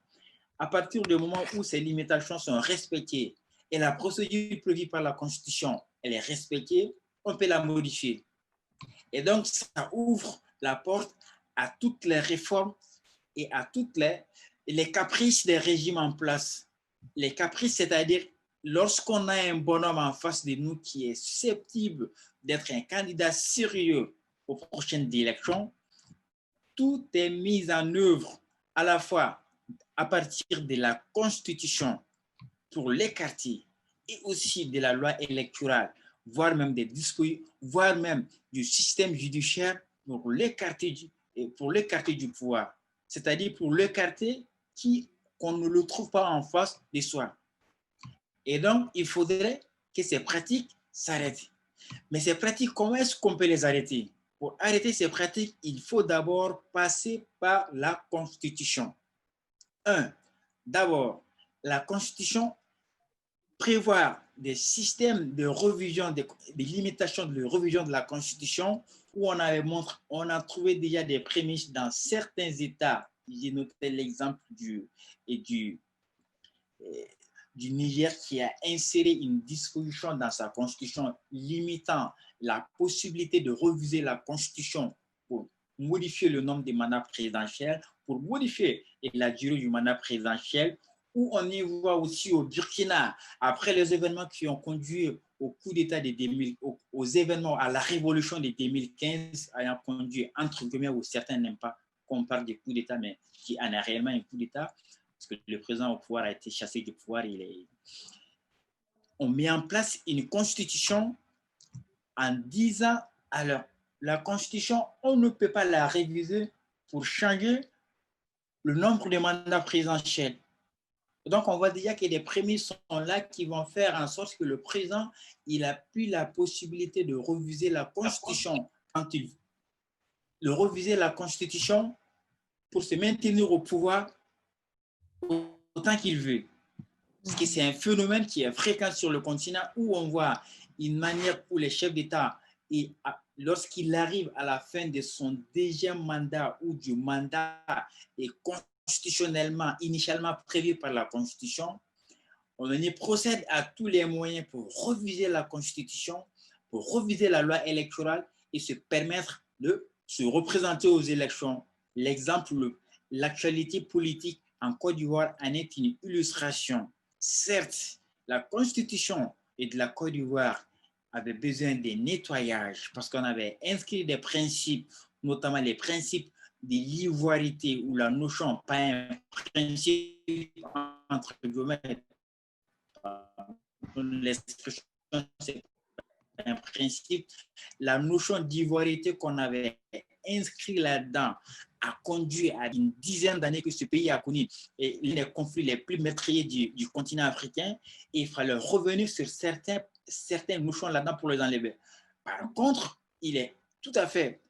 À partir du moment où ces limitations sont respectées et la procédure prévue par la Constitution, elle est respectée, on peut la modifier. Et donc, ça ouvre la porte à toutes les réformes et à toutes les caprices des régimes en place. Les caprices, c'est-à-dire lorsqu'on a un bonhomme en face de nous qui est susceptible d'être un candidat sérieux aux prochaines élections, tout est mis en œuvre à la fois à partir de la Constitution pour l'écarter et aussi de la loi électorale, voire même des dispositions, voire même du système judiciaire pour l'écarter du pouvoir, c'est-à-dire pour l'écarter qu'on ne le trouve pas en face de soi. Et donc, il faudrait que ces pratiques s'arrêtent. Mais ces pratiques, comment est-ce qu'on peut les arrêter? Pour arrêter ces pratiques, il faut d'abord passer par la Constitution. D'abord, la Constitution prévoit des systèmes de révision, des limitations de révision de la Constitution où on a trouvé déjà des prémices dans certains États. J'ai noté l'exemple du Niger qui a inséré une disposition dans sa Constitution limitant la possibilité de réviser la Constitution pour modifier le nombre des mandats présidentiels, pour modifier la durée du mandat présidentiel, où on y voit aussi au Burkina, après les événements qui ont conduit au coup d'État de 2000, aux événements, à la révolution de 2015, ayant conduit, entre guillemets, où certains n'aiment pas qu'on parle de coup d'État, mais qui en a réellement un coup d'État, parce que le président au pouvoir a été chassé du pouvoir. On met en place une constitution en disant, alors, la constitution, on ne peut pas la réviser pour changer le nombre de mandats présidentiels. Donc, on voit déjà que les prémices sont là qui vont faire en sorte que le président, il n'a plus la possibilité de réviser la Constitution quand il veut. Réviser la Constitution pour se maintenir au pouvoir autant qu'il veut. Parce que c'est un phénomène qui est fréquent sur le continent où on voit une manière où les chefs d'État, lorsqu'il arrive à la fin de son deuxième mandat ou du mandat est constitutionnellement, initialement prévu par la Constitution, on y procède à tous les moyens pour réviser la Constitution, pour réviser la loi électorale et se permettre de se représenter aux élections. L'exemple, l'actualité politique en Côte d'Ivoire en est une illustration. Certes, la Constitution de la Côte d'Ivoire avait besoin de nettoyage parce qu'on avait inscrit des principes, notamment les principes de l'ivoirité ou la notion, pas un principe entre guillemets, l'expression, c'est un principe. La notion d'ivoirité qu'on avait inscrit là-dedans a conduit à une dizaine d'années que ce pays a connu et les conflits les plus meurtriers du continent africain, et il fallait revenir sur certaines notions là-dedans pour les enlever. Par contre, il est tout à fait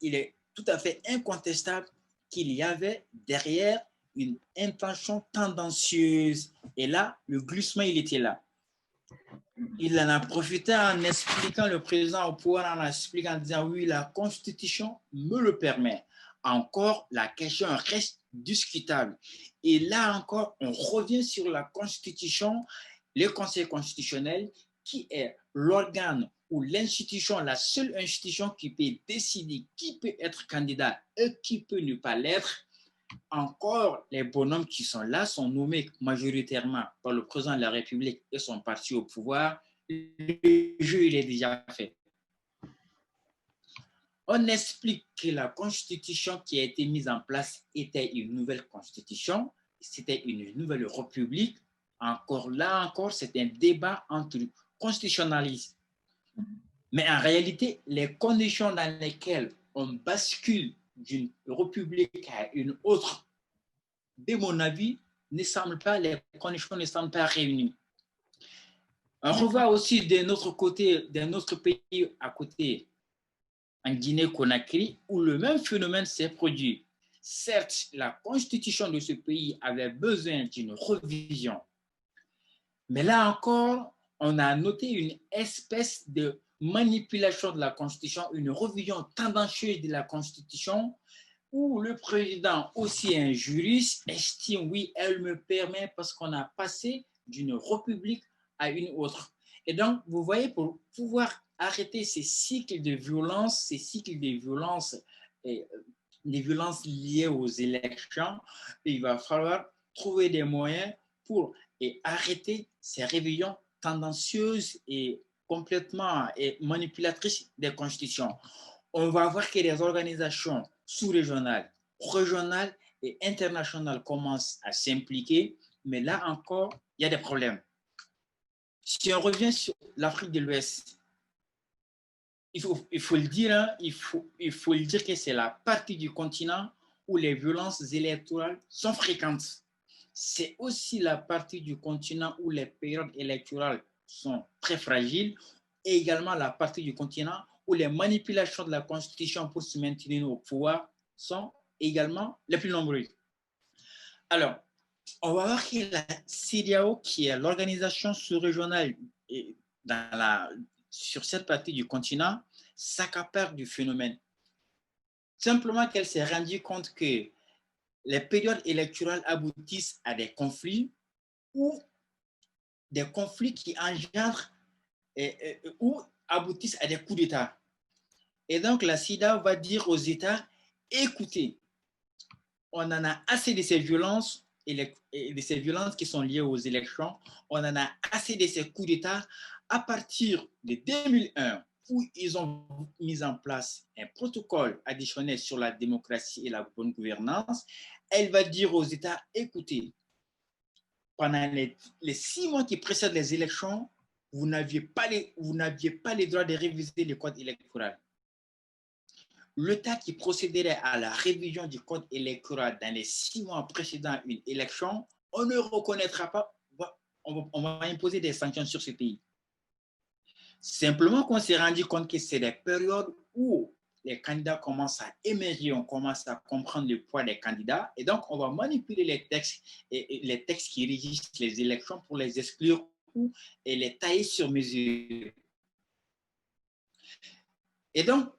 incontestable qu'il y avait derrière une intention tendancieuse. Et là, le glissement, il était là. Il en a profité en expliquant le président au pouvoir, en expliquant, en disant oui, la Constitution me le permet. Encore, la question reste discutable. Et là encore, on revient sur la Constitution, le Conseil constitutionnel, qui est l'organe ou l'institution, la seule institution qui peut décider qui peut être candidat et qui peut ne pas l'être. Encore, les bonhommes qui sont là sont nommés majoritairement par le président de la République et son parti au pouvoir. Le jeu, il est déjà fait. On explique que la constitution qui a été mise en place était une nouvelle constitution, c'était une nouvelle république. Encore là, c'est un débat entre constitutionnalistes. Mais en réalité, les conditions dans lesquelles on bascule d'une république à une autre, de mon avis, les conditions ne semblent pas réunies. On revoit aussi de notre côté, d'un autre pays à côté, en Guinée-Conakry, où le même phénomène s'est produit. Certes, la constitution de ce pays avait besoin d'une révision, mais là encore, on a noté une espèce de manipulation de la constitution, une révision tendancieuse de la constitution, où le président, aussi un juriste, estime, oui, elle me permet parce qu'on a passé d'une république à une autre. Et donc, vous voyez, pour pouvoir arrêter ces cycles de violence, les violences liées aux élections, il va falloir trouver des moyens pour arrêter ces révisions tendancieuses et complètement manipulatrices des constitutions. On va voir que les organisations sous-régionales, régionales et internationales commencent à s'impliquer, mais là encore, il y a des problèmes. Si on revient sur l'Afrique de l'Ouest, il faut le dire, hein, il faut le dire que c'est la partie du continent où les violences électorales sont fréquentes. C'est aussi la partie du continent où les périodes électorales sont très fragiles, et également la partie du continent où les manipulations de la Constitution pour se maintenir au pouvoir sont également les plus nombreuses. Alors, on va voir que la CEDEAO, qui est l'organisation sous-régionale sur cette partie du continent, s'accapare du phénomène. Simplement qu'elle s'est rendue compte que les périodes électorales aboutissent à des conflits ou des conflits qui engendrent ou aboutissent à des coups d'État. Et donc, la CEDEAO va dire aux États, écoutez, on en a assez de ces violences et de ces violences qui sont liées aux élections, on en a assez de ces coups d'État. À partir de 2001, où ils ont mis en place un protocole additionnel sur la démocratie et la bonne gouvernance, elle va dire aux États, écoutez, pendant les 6 mois qui précèdent les élections, vous n'aviez pas les droits de réviser le code électoral. L'État qui procéderait à la révision du code électoral dans les 6 mois précédant une élection, on ne reconnaîtra pas, on va imposer des sanctions sur ce pays. Simplement qu'on s'est rendu compte que c'est des périodes où les candidats commencent à émerger, on commence à comprendre le poids des candidats, et donc on va manipuler les textes qui régissent les élections pour les exclure ou les tailler sur mesure. Et donc,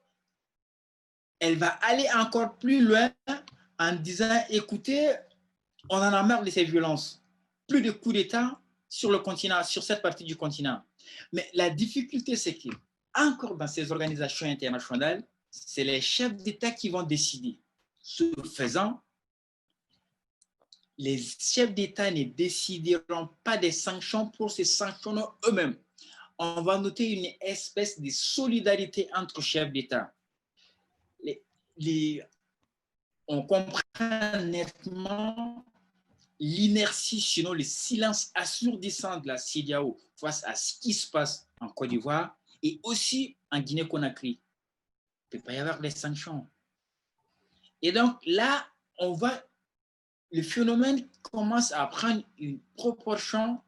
elle va aller encore plus loin en disant, écoutez, on en a marre de ces violences. Plus de coups d'État sur le continent, sur cette partie du continent. Mais la difficulté, c'est que, encore dans ces organisations internationales, c'est les chefs d'État qui vont décider. Ce faisant, les chefs d'État ne décideront pas des sanctions pour se sanctionner eux-mêmes. On va noter une espèce de solidarité entre chefs d'État. On comprend nettement l'inertie, sinon le silence assourdissant de la CEDEAO face à ce qui se passe en Côte d'Ivoire et aussi en Guinée-Conakry. Il ne peut pas y avoir des sanctions. Et donc là, le phénomène commence à prendre une proportion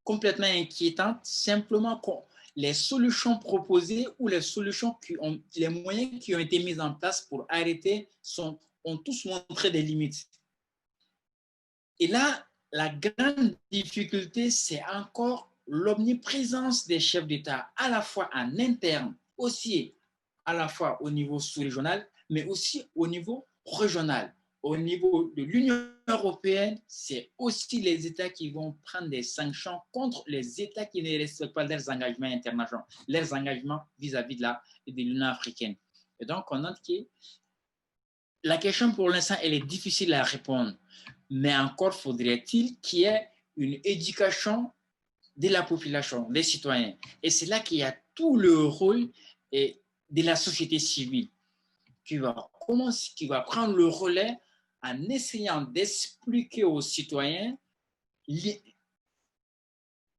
complètement inquiétante, simplement que les solutions proposées ou les moyens qui ont été mis en place pour arrêter ont tous montré des limites. Et là, la grande difficulté, c'est encore l'omniprésence des chefs d'État, à la fois en interne, aussi à la fois au niveau sous-régional, mais aussi au niveau régional. Au niveau de l'Union européenne, c'est aussi les États qui vont prendre des sanctions contre les États qui ne respectent pas leurs engagements internationaux, leurs engagements vis-à-vis de l'Union africaine. Et donc, on note que la question, pour l'instant, elle est difficile à répondre. Mais encore faudrait-il qu'il y ait une éducation de la population, des citoyens. Et c'est là qu'il y a tout le rôle de la société civile qui va prendre le relais en essayant d'expliquer aux citoyens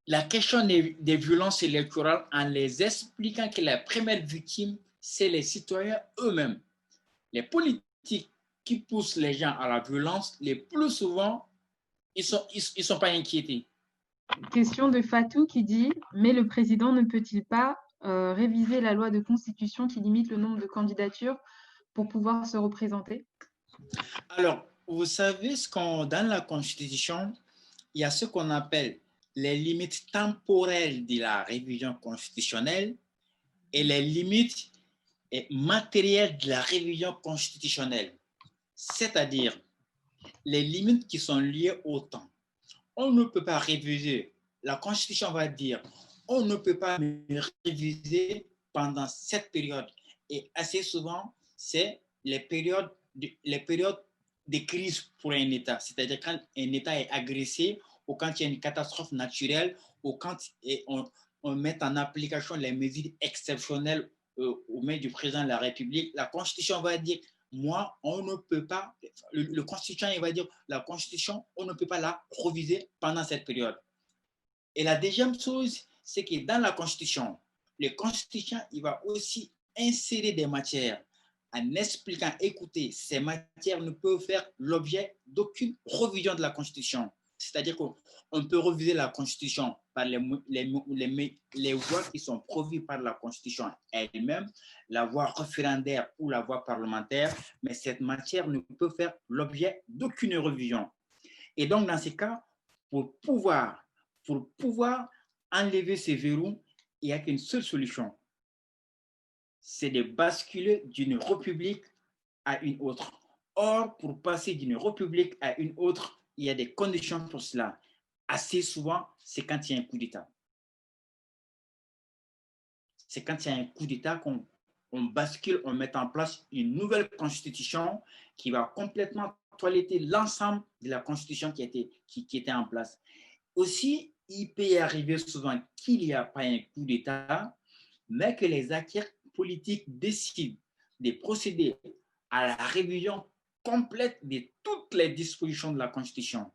la question des violences électorales, en les expliquant que la première victime, c'est les citoyens eux-mêmes. Les politiques qui poussent les gens à la violence, les plus souvent, ils sont pas inquiétés. Question de Fatou qui dit « Mais le président ne peut-il pas réviser la loi de constitution qui limite le nombre de candidatures pour pouvoir se représenter ?» Alors, vous savez, dans la Constitution, il y a ce qu'on appelle les limites temporelles de la révision constitutionnelle et les limites matérielles de la révision constitutionnelle, c'est-à-dire les limites qui sont liées au temps. On ne peut pas réviser, la Constitution va dire, on ne peut pas réviser pendant cette période. Et assez souvent, c'est les périodes de crise pour un État, c'est-à-dire quand un État est agressé ou quand il y a une catastrophe naturelle ou quand on met en application les mesures exceptionnelles aux mains du président de la République. La Constitution va dire, moi, on ne peut pas, le constituant, il va dire, la Constitution, on ne peut pas la réviser pendant cette période. Et la deuxième chose, c'est que dans la Constitution, le constituant, il va aussi insérer des matières en expliquant, écoutez, ces matières ne peuvent faire l'objet d'aucune révision de la Constitution. C'est-à-dire qu'on peut réviser la Constitution par les voies qui sont prévues par la Constitution elle-même, la voie référendaire ou la voie parlementaire, mais cette matière ne peut faire l'objet d'aucune révision. Et donc, dans ces cas, pour pouvoir enlever ces verrous, il n'y a qu'une seule solution. C'est de basculer d'une république à une autre. Or, pour passer d'une république à une autre, il y a des conditions pour cela. Assez souvent, c'est quand il y a un coup d'État. C'est quand il y a un coup d'État qu'on bascule, on met en place une nouvelle constitution qui va complètement toiletter l'ensemble de la constitution qui était en place. Aussi, il peut y arriver souvent qu'il n'y a pas un coup d'État, mais que les acteurs politiques décident de procéder à la révision complète de toutes les dispositions de la Constitution.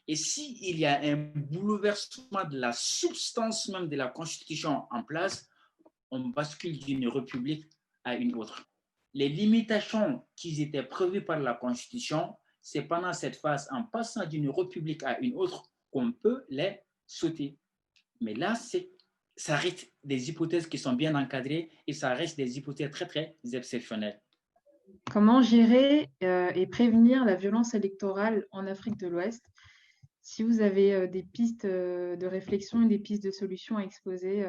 Et s'il y a un bouleversement de la substance même de la Constitution en place, on bascule d'une république à une autre. Les limitations qui étaient prévues par la Constitution, c'est pendant cette phase, en passant d'une république à une autre, qu'on peut les sauter. Mais là, ça reste des hypothèses qui sont bien encadrées et ça reste des hypothèses très, très exceptionnelles. Comment gérer et prévenir la violence électorale en Afrique de l'Ouest? Si vous avez des pistes de réflexion et des pistes de solutions à exposer.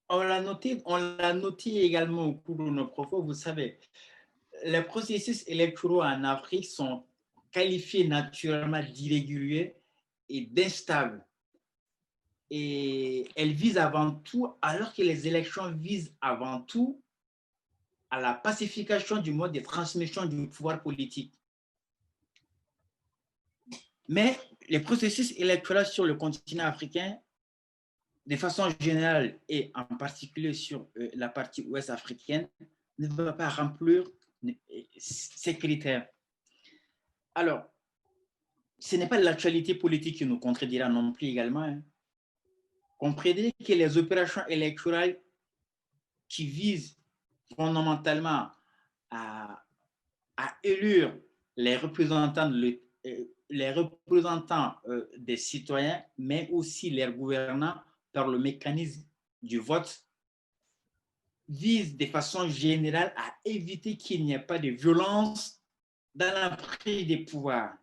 On l'a noté également au cours de nos propos. Vous savez, les processus électoraux en Afrique sont qualifiés naturellement d'irréguliers et d'instables. Et elles visent avant tout, alors que les élections visent avant tout à la pacification du mode de transmission du pouvoir politique. Mais les processus électoraux sur le continent africain, de façon générale et en particulier sur la partie ouest africaine, ne va pas remplir ces critères. Alors, ce n'est pas l'actualité politique qui nous contredira non plus également. Hein. Comprenez que les opérations électorales qui visent fondamentalement à élire les représentants, des citoyens, mais aussi leurs gouvernants par le mécanisme du vote, vise de façon générale à éviter qu'il n'y ait pas de violence dans la prise des pouvoirs.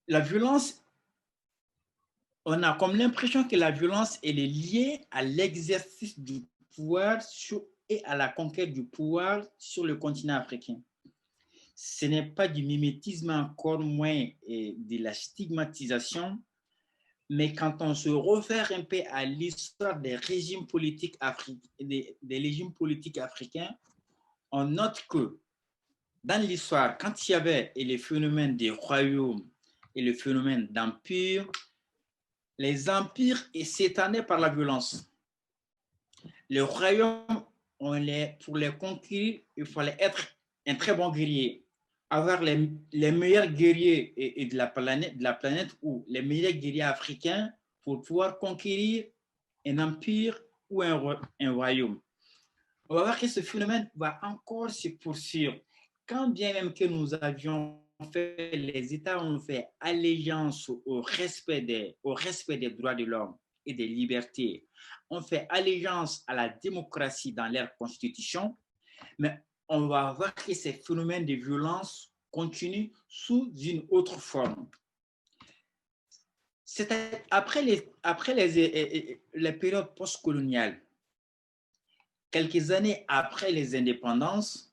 La violence, on a comme l'impression que la violence elle est liée à l'exercice du pouvoir et à la conquête du pouvoir sur le continent africain. Ce n'est pas du mimétisme, encore moins de la stigmatisation, mais quand on se réfère un peu à l'histoire des régimes politiques africains, on note que dans l'histoire, quand il y avait les phénomènes des royaumes et le phénomène d'empire, les empires s'étendaient par la violence. Les royaumes, pour les conquérir, il fallait être un très bon guerrier, avoir les meilleurs guerriers de la planète ou les meilleurs guerriers africains pour pouvoir conquérir un empire ou un royaume. On va voir que ce phénomène va encore se poursuivre. Quand bien même que nous avions fait, les États ont fait allégeance au respect des droits de l'homme et des libertés, on fait allégeance à la démocratie dans leur constitution, mais on va voir que ces phénomènes de violence continuent sous une autre forme. Après les périodes postcoloniales, quelques années après les indépendances,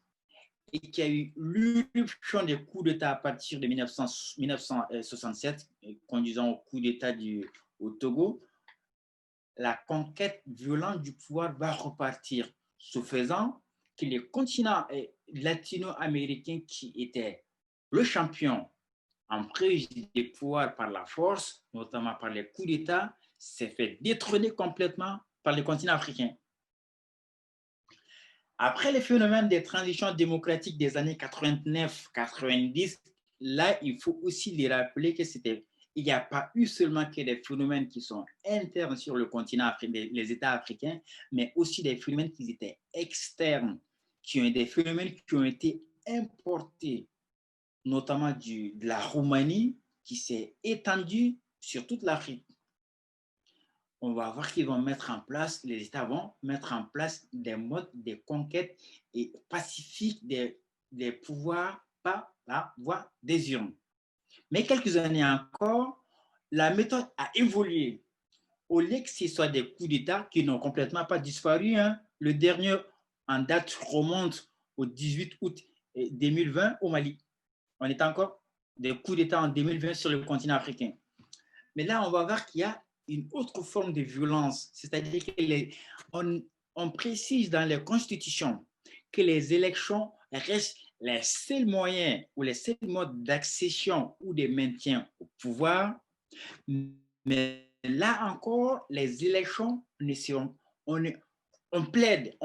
et qu'il y a eu l'éruption des coups d'État à partir de 1967, conduisant au coup d'État au Togo, la conquête violente du pouvoir va repartir. Ce faisant, que le continent latino-américain qui était le champion en prise des pouvoirs par la force, notamment par les coups d'État, s'est fait détrôner complètement par le continent africain. Après les phénomènes des transitions démocratiques des années 89-90, là, il faut aussi les rappeler que il n'y a pas eu seulement que des phénomènes qui sont internes sur le continent africain, les États africains, mais aussi des phénomènes qui étaient externes, des phénomènes qui ont été importés, notamment de la Roumanie, qui s'est étendue sur toute l'Afrique. On va voir qu'ils vont mettre en place, les États vont mettre en place des modes de conquête et pacifiques des pouvoirs par la voie des urnes. Mais quelques années encore, la méthode a évolué. Au lieu que ce soit des coups d'État qui n'ont complètement pas disparu, hein, le dernier en date remonte au 18 août 2020 au Mali. On est encore des coups d'État en 2020 sur le continent africain. Mais là, on va voir qu'il y a une autre forme de violence, c'est-à-dire qu'on précise dans les constitutions que les élections restent les seuls moyens ou les seuls modes d'accession ou de maintien au pouvoir. Mais là encore, les élections ne seront... On plaide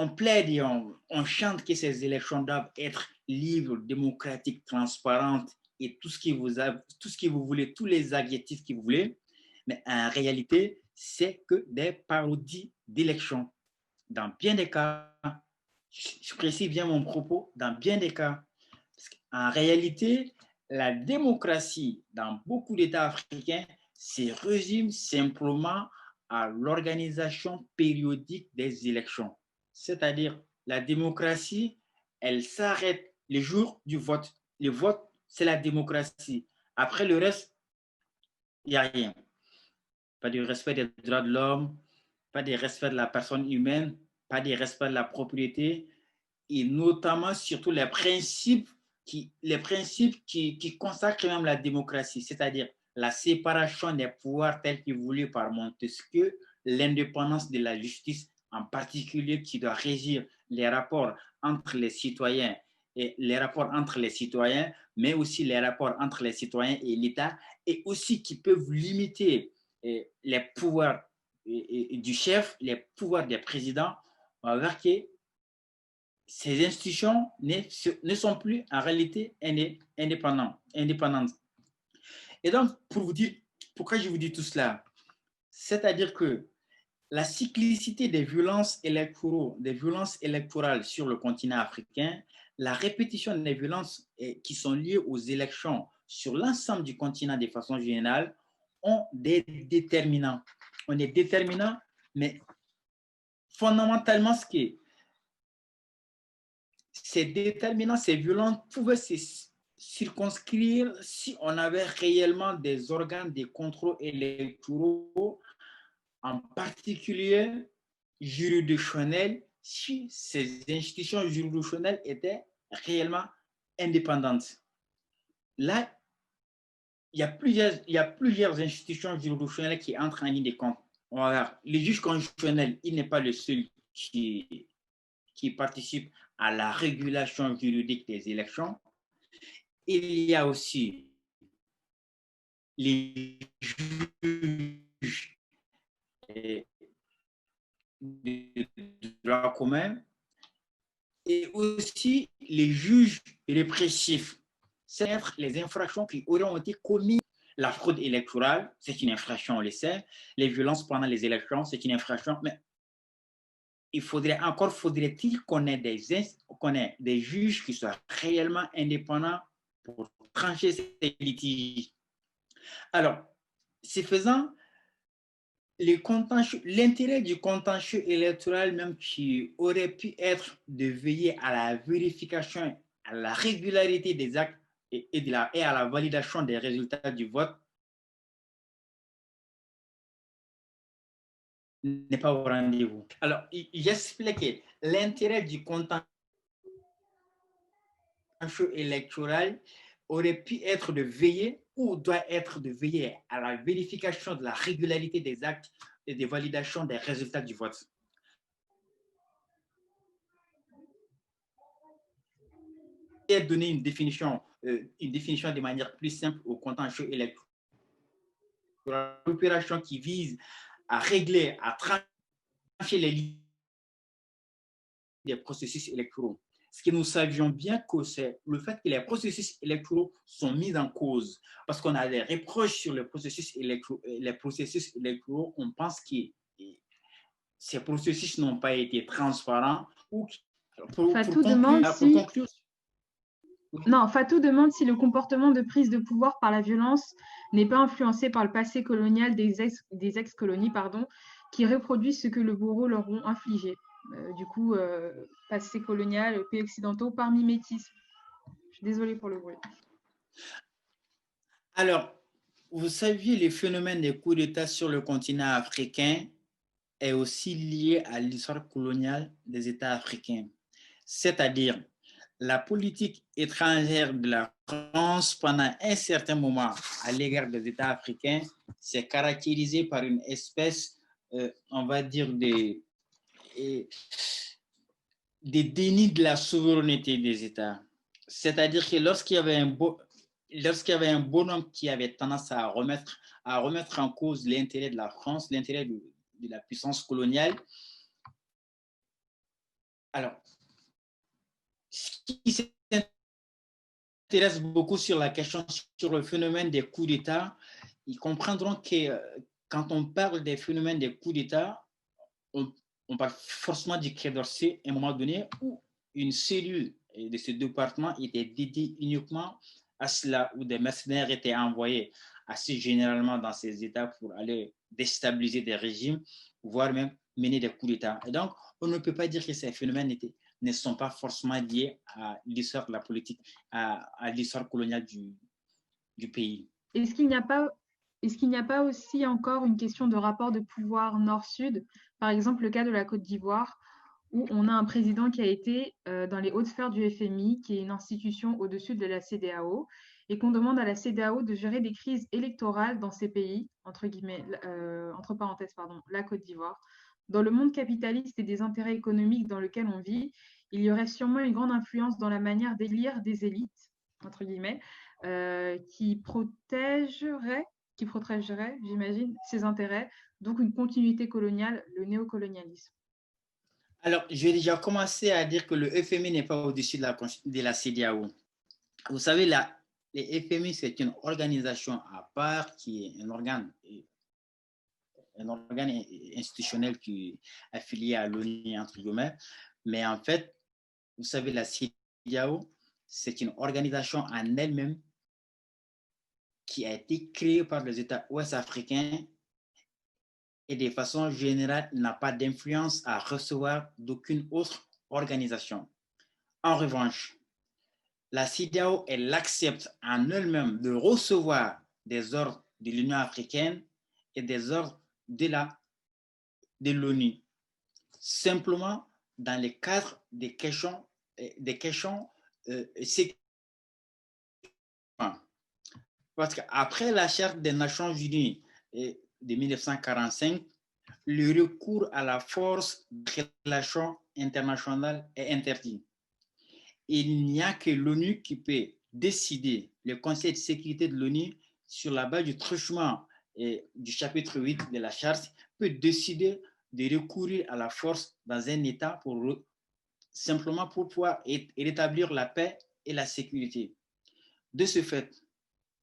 et on chante que ces élections doivent être libres, démocratiques, transparentes et tout ce que vous voulez, tous les adjectifs que vous voulez. Mais en réalité, c'est que des parodies d'élections. Dans bien des cas, je précise bien mon propos, dans bien des cas, en réalité, la démocratie dans beaucoup d'États africains se résume simplement à l'organisation périodique des élections. C'est-à-dire, la démocratie, elle s'arrête le jour du vote. Le vote, c'est la démocratie. Après le reste, il n'y a rien. Pas de respect des droits de l'homme, pas de respect de la personne humaine, pas de respect de la propriété, et notamment, surtout, les principes qui consacrent même la démocratie, c'est-à-dire la séparation des pouvoirs tels que voulu par Montesquieu, l'indépendance de la justice en particulier qui doit régir les rapports entre les citoyens et les rapports entre les citoyens, mais aussi les rapports entre les citoyens et l'État, et aussi qui peuvent limiter les pouvoirs du chef, les pouvoirs des présidents. On va voir que ces institutions ne sont plus en réalité indépendantes. Et donc, pour vous dire, pourquoi je vous dis tout cela? C'est-à-dire que la cyclicité des violences électorales sur le continent africain, la répétition des violences qui sont liées aux élections sur l'ensemble du continent de façon générale ont des déterminants. On est déterminant, mais fondamentalement, ce qui est, ces déterminants, ces violences pouvaient se circonscrire si on avait réellement des organes de contrôle électoraux, en particulier juridictionnels, si ces institutions juridictionnelles étaient réellement indépendantes. Là, il y a plusieurs institutions juridictionnelles qui entrent en ligne de compte. Voilà. Le juge constitutionnel, il n'est pas le seul qui participe à la régulation juridique des élections. Il y a aussi les juges de droit commun et aussi les juges répressifs. C'est les infractions qui auraient été commises. La fraude électorale, c'est une infraction, on le sait. Les violences pendant les élections, c'est une infraction. Mais faudrait-il qu'on ait des juges qui soient réellement indépendants pour trancher ces litiges. Alors, ce faisant, l'intérêt du contentieux électoral même qui aurait pu être de veiller à la vérification, à la régularité des actes et à la validation des résultats du vote n'est pas au rendez-vous. Alors, j'expliquais l'intérêt du contentieux électoral aurait pu être de veiller ou doit être de veiller à la vérification de la régularité des actes et des validations des résultats du vote. Et donner une définition de manière plus simple au contentieux électoral. L'opération qui vise à régler, à trancher les limites des processus électoraux. Ce que nous savions bien que c'est le fait que les processus électoraux sont mis en cause. Parce qu'on a des reproches sur les processus électoraux, on pense que ces processus n'ont pas été transparents. Fatou demande si le comportement de prise de pouvoir par la violence n'est pas influencé par le passé colonial des ex-colonies, qui reproduisent ce que le bourreau leur ont infligé. Passé colonial, pays occidentaux, par mimétisme. Je suis désolée pour le bruit. Alors, vous saviez, le phénomène des coups d'État sur le continent africain est aussi lié à l'histoire coloniale des États africains. C'est-à-dire, la politique étrangère de la France pendant un certain moment à l'égard des États africains s'est caractérisée par une espèce, on va dire, des dénis de la souveraineté des États. C'est-à-dire que lorsqu'il y avait un bonhomme qui avait tendance à remettre en cause l'intérêt de la France, l'intérêt de la puissance coloniale, alors, ce qui s'intéresse beaucoup sur la question, sur le phénomène des coups d'État, ils comprendront que quand on parle des phénomènes des coups d'État, on parle forcément du Quai d'Orsay à un moment donné où une cellule de ce département était dédiée uniquement à cela, où des mercenaires étaient envoyés assez généralement dans ces États pour aller déstabiliser des régimes, voire même mener des coups d'État. Et donc, on ne peut pas dire que ces phénomènes ne sont pas forcément liés à l'histoire de la politique, à l'histoire coloniale du pays. Est-ce qu'il n'y a pas aussi encore une question de rapport de pouvoir nord-sud, par exemple le cas de la Côte d'Ivoire, où on a un président qui a été dans les hautes sphères du FMI, qui est une institution au-dessus de la CEDEAO, et qu'on demande à la CEDEAO de gérer des crises électorales dans ces pays, entre parenthèses, la Côte d'Ivoire. Dans le monde capitaliste et des intérêts économiques dans lequel on vit, il y aurait sûrement une grande influence dans la manière d'élire des élites, entre guillemets, qui protégerait, j'imagine, ses intérêts, donc une continuité coloniale, le néocolonialisme. Alors, je vais déjà commencer à dire que le FMI n'est pas au-dessus de la CEDEAO. Vous savez, les FMI, c'est une organisation à part qui est un organe institutionnel qui est affilié à l'ONU, entre guillemets. Mais en fait, vous savez, la CEDEAO, c'est une organisation en elle-même qui a été créée par les États ouest-africains et de façon générale n'a pas d'influence à recevoir d'aucune autre organisation. En revanche, la CEDEAO, elle accepte en elle-même de recevoir des ordres de l'Union africaine et des ordres de l'ONU, simplement dans le cadre des questions sécuritaires. Parce qu'après la Charte des Nations Unies de 1945, le recours à la force de relations internationales est interdit. Il n'y a que l'ONU qui peut décider, le Conseil de sécurité de l'ONU, sur la base du truchement du chapitre 8 de la Charte, peut décider de recourir à la force dans un État simplement pour pouvoir rétablir la paix et la sécurité. De ce fait,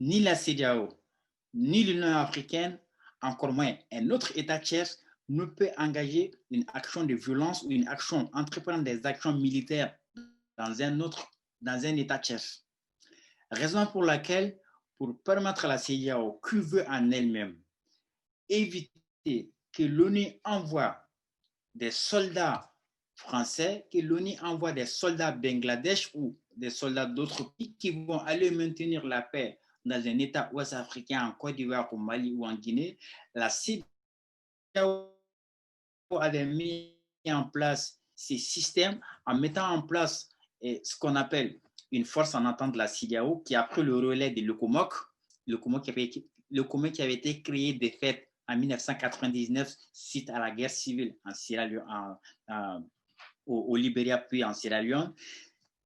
ni la CEDEAO, ni l'Union africaine, encore moins un autre État tiers, ne peut engager une action de violence ou une action, entreprendre des actions militaires dans un État tiers. Raison pour laquelle, pour permettre à la CEDEAO, qui veut en elle-même éviter que l'ONU envoie des soldats français, que l'ONU envoie des soldats Bangladesh ou des soldats d'autres pays qui vont aller maintenir la paix dans un État ouest-africain, en Côte d'Ivoire, au Mali ou en Guinée, la CEDEAO avait mis en place ces systèmes en mettant en place ce qu'on appelle une force en entente de la CEDEAO qui a pris le relais de l'ECOMOG, qui avait été créé de fait en 1999 suite à la guerre civile en Sierra Leone, au Libéria puis en Sierra Leone,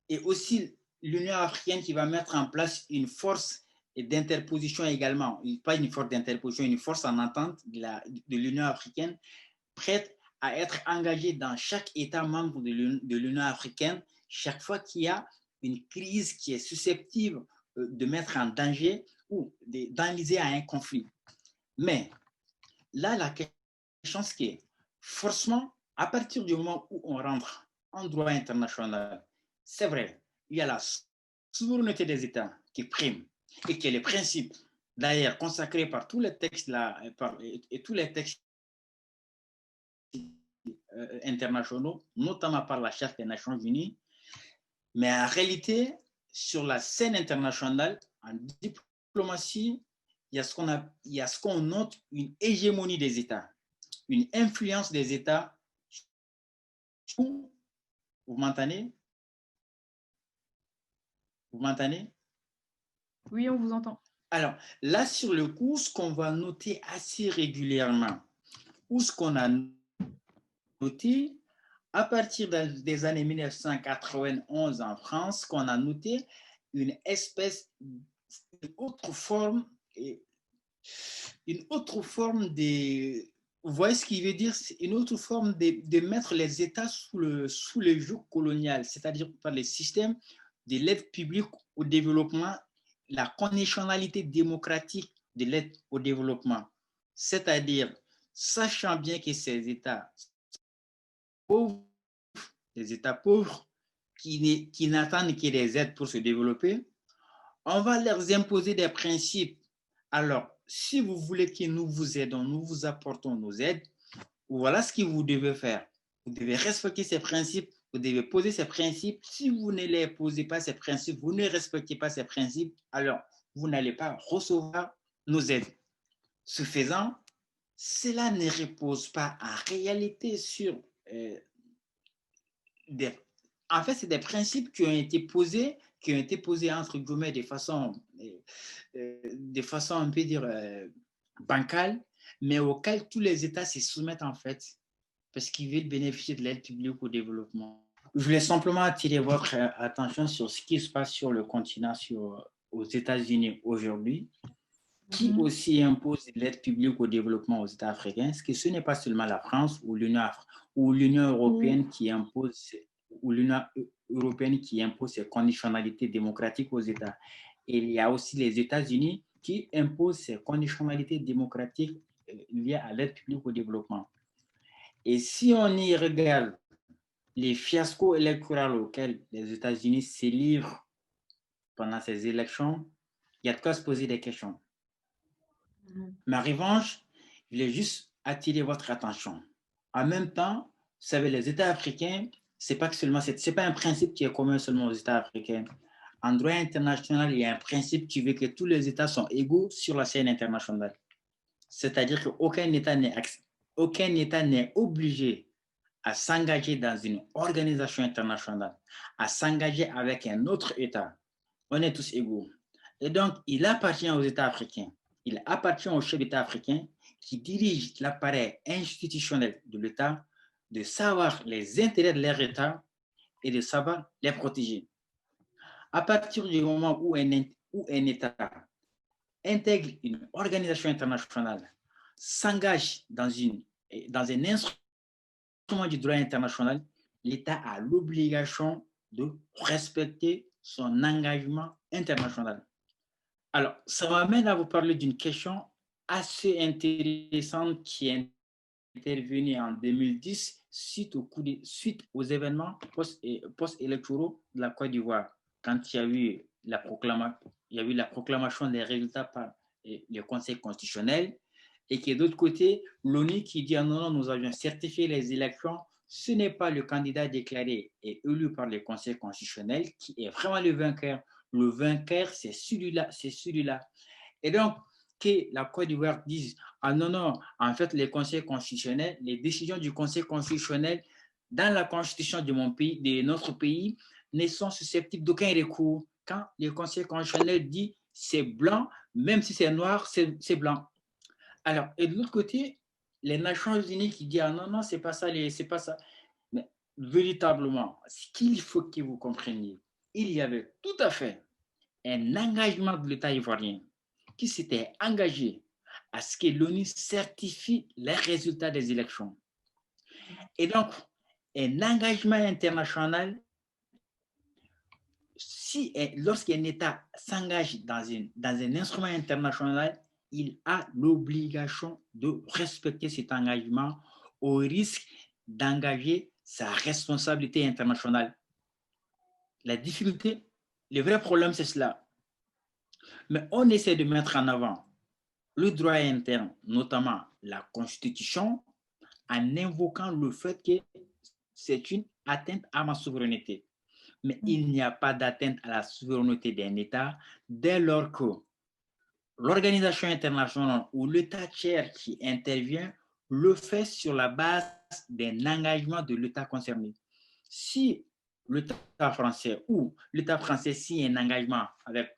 et aussi l'Union africaine qui va mettre en place une force d'interposition également, pas une force d'interposition, une force en entente de l'Union africaine prête à être engagée dans chaque État membre de l'Union africaine chaque fois qu'il y a une crise qui est susceptible de mettre en danger ou d'enliser à un conflit. Mais là, la question c'est que forcément, à partir du moment où on rentre en droit international, c'est vrai, il y a la souveraineté des États qui prime et qui est le principe, d'ailleurs consacré par tous les textes et tous les textes internationaux, notamment par la Charte des Nations Unies. Mais en réalité, sur la scène internationale, en diplomatie, il y a ce qu'on note une hégémonie des États, une influence des États. Vous m'entendez? Vous m'entendez? Oui, on vous entend. Alors, là, sur le coup, ce qu'on va noter assez régulièrement, ou ce qu'on a noté à partir des années 1991 en France, qu'on a noté une autre forme de... Vous voyez ce qu'il veut dire? C'est une autre forme de mettre les États sous le joug colonial, c'est-à-dire par les systèmes de l'aide publique au développement, la conditionnalité démocratique de l'aide au développement. C'est-à-dire, sachant bien que ces États pauvres, des États pauvres qui n'attendent que des aides pour se développer, on va leur imposer des principes. Alors, si vous voulez que nous vous aidons, nous vous apportons nos aides, voilà ce que vous devez faire. Vous devez respecter ces principes, vous devez poser ces principes. Si vous ne les posez pas, ces principes, vous ne respectez pas ces principes, alors vous n'allez pas recevoir nos aides. Ce faisant, cela ne repose pas en réalité sur en fait, c'est des principes qui ont été posés entre guillemets de façon on peut dire, bancale, mais auquel tous les États se soumettent en fait, parce qu'ils veulent bénéficier de l'aide publique au développement. Je voulais simplement attirer votre attention sur ce qui se passe sur le continent, aux États-Unis aujourd'hui. qui aussi impose l'aide publique au développement aux États africains, est-ce que ce n'est pas seulement la France ou l'Union européenne qui impose ces conditionnalités démocratiques aux États. Et il y a aussi les États-Unis qui imposent ces conditionnalités démocratiques liées à l'aide publique au développement. Et si on y regarde les fiascos électoraux auxquels les États-Unis se livrent pendant ces élections, il y a de quoi se poser des questions. Mais en revanche, je voulais juste attirer votre attention. En même temps, vous savez, les États africains, c'est pas un principe qui est commun seulement aux États africains. En droit international, il y a un principe qui veut que tous les États sont égaux sur la scène internationale. C'est-à-dire qu'aucun État n'est obligé à s'engager dans une organisation internationale, à s'engager avec un autre État. On est tous égaux. Et donc, il appartient aux États africains, il appartient aux chefs d'État africains qui dirigent l'appareil institutionnel de l'État de savoir les intérêts de leur État et de savoir les protéger. À partir du moment où un État intègre une organisation internationale, s'engage dans un instrument du droit international, l'État a l'obligation de respecter son engagement international. Alors, ça m'amène à vous parler d'une question assez intéressante qui est intervenue en 2010 suite aux événements post-électoraux de la Côte d'Ivoire, quand il y a eu la proclamation des résultats par le Conseil constitutionnel, et que d'autre côté, l'ONU qui dit non, nous avions certifié les élections, ce n'est pas le candidat déclaré et élu par le Conseil constitutionnel qui est vraiment le vainqueur. Le vainqueur, c'est celui-là. Et donc, que la Côte d'Ivoire dise non, en fait, les décisions du Conseil constitutionnel dans la constitution de notre pays, ne sont susceptibles d'aucun recours. Quand le Conseil constitutionnel dit c'est blanc, même si c'est noir, c'est blanc. Alors, et de l'autre côté, les Nations Unies qui disent non, c'est pas ça, c'est pas ça. Mais véritablement, ce qu'il faut que vous compreniez, il y avait tout à fait un engagement de l'État ivoirien qui s'était engagé à ce que l'ONU certifie les résultats des élections. Et donc, un engagement international, lorsqu'un État s'engage dans un instrument international, il a l'obligation de respecter cet engagement au risque d'engager sa responsabilité internationale. La difficulté, le vrai problème, c'est cela. Mais on essaie de mettre en avant le droit interne, notamment la Constitution, en invoquant le fait que c'est une atteinte à ma souveraineté. Mais il n'y a pas d'atteinte à la souveraineté d'un État dès lors que l'organisation internationale ou l'État tiers qui intervient le fait sur la base d'un engagement de l'État concerné. Si l'État français signe un engagement avec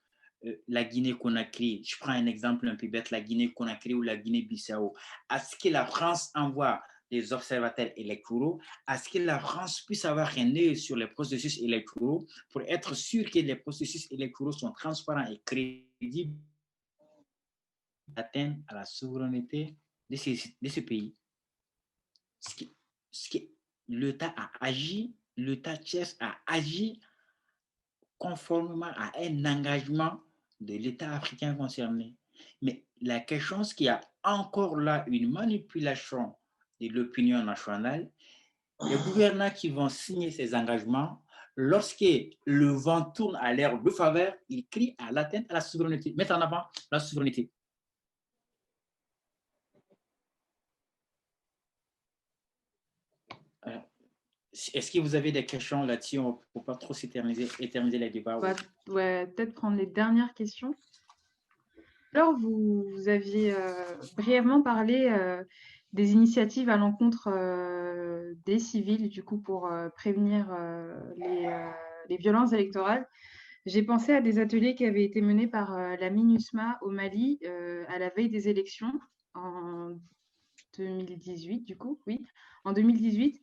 la Guinée-Conakry, je prends un exemple un peu bête, la Guinée-Conakry ou la Guinée-Bissau, à ce que la France envoie des observateurs électoraux, à ce que la France puisse avoir un œil sur les processus électoraux pour être sûr que les processus électoraux sont transparents et crédibles, atteindre à la souveraineté de ce pays. L'État tiers a agi conformément à un engagement de l'État africain concerné. Mais la question, c'est qu'il y a encore là une manipulation de l'opinion nationale. Les gouvernants qui vont signer ces engagements, lorsque le vent tourne à leur de faveur, ils crient à l'atteinte à la souveraineté, mettent en avant la souveraineté. Est-ce que vous avez des questions là-dessus? On ne peut pas trop éterniser les débats. Ouais, peut-être prendre les dernières questions. Alors, vous aviez brièvement parlé des initiatives à l'encontre des civils, du coup, pour prévenir les violences électorales. J'ai pensé à des ateliers qui avaient été menés par la MINUSMA au Mali à la veille des élections en 2018, du coup, oui, en 2018.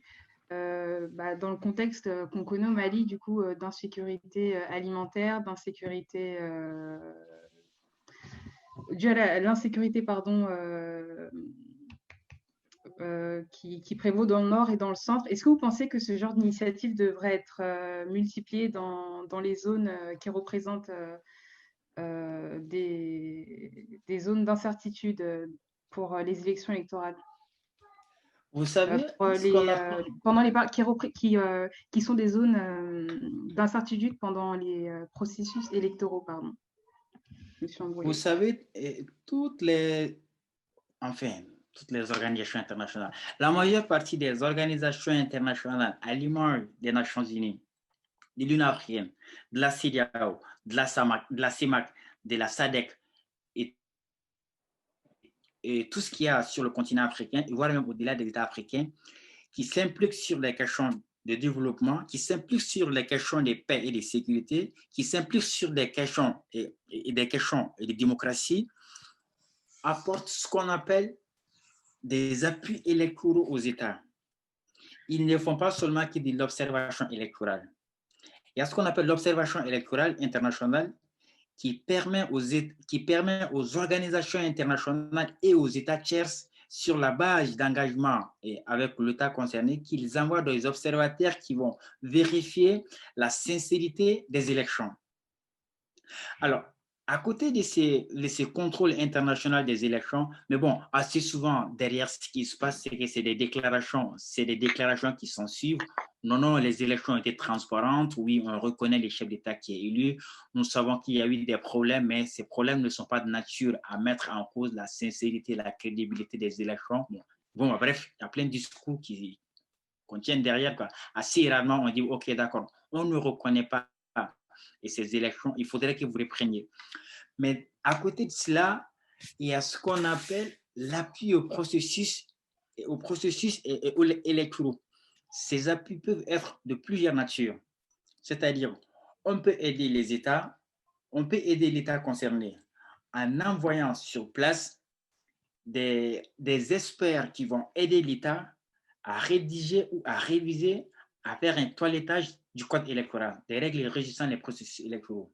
Dans le contexte qu'on connaît au Mali, du coup, d'insécurité alimentaire, d'insécurité dû à l'insécurité qui prévaut dans le nord et dans le centre. Est-ce que vous pensez que ce genre d'initiative devrait être multipliée dans les zones qui représentent des zones d'incertitude pour les élections électorales? Vous savez, Pour ce qu'on appelle, qui sont des zones d'incertitude pendant les processus électoraux, pardon. Je me suis vous embrouillée. savez, enfin, toutes les organisations internationales, la majeure partie des organisations internationales, à l'image des Nations Unies, de l'Union africaine, de la CEDEAO, de la CEMAC, de la SADC, et tout ce qu'il y a sur le continent africain, et voire même au-delà des États africains, qui s'impliquent sur les questions de développement, qui s'impliquent sur les questions de paix et de sécurité, qui s'impliquent sur des questions de démocratie, apportent ce qu'on appelle des appuis électoraux aux États. Ils ne font pas seulement que de l'observation électorale. Il y a ce qu'on appelle l'observation électorale internationale qui permet aux organisations internationales et aux États tiers, sur la base d'engagement avec l'État concerné, qu'ils envoient des observateurs qui vont vérifier la sincérité des élections. Alors, à côté de ces contrôles internationaux des élections, mais bon, assez souvent, derrière ce qui se passe, c'est que c'est des déclarations qui s'en suivent. Non, les élections ont été transparentes. Oui, on reconnaît les chefs d'État qui est élu. Nous savons qu'il y a eu des problèmes, mais ces problèmes ne sont pas de nature à mettre en cause la sincérité, la crédibilité des élections. Bon, bref, il y a plein de discours qui contiennent derrière, quoi. Assez rarement, on dit, OK, d'accord, on ne reconnaît pas et ces élections, il faudrait que vous les preniez. Mais à côté de cela, il y a ce qu'on appelle l'appui au processus électoraux. Ces appuis peuvent être de plusieurs natures. C'est-à-dire, on peut aider les États, on peut aider l'État concerné en envoyant sur place des experts qui vont aider l'État à rédiger ou à réviser, à faire un toilettage du code électoral, des règles régissant les processus électoraux.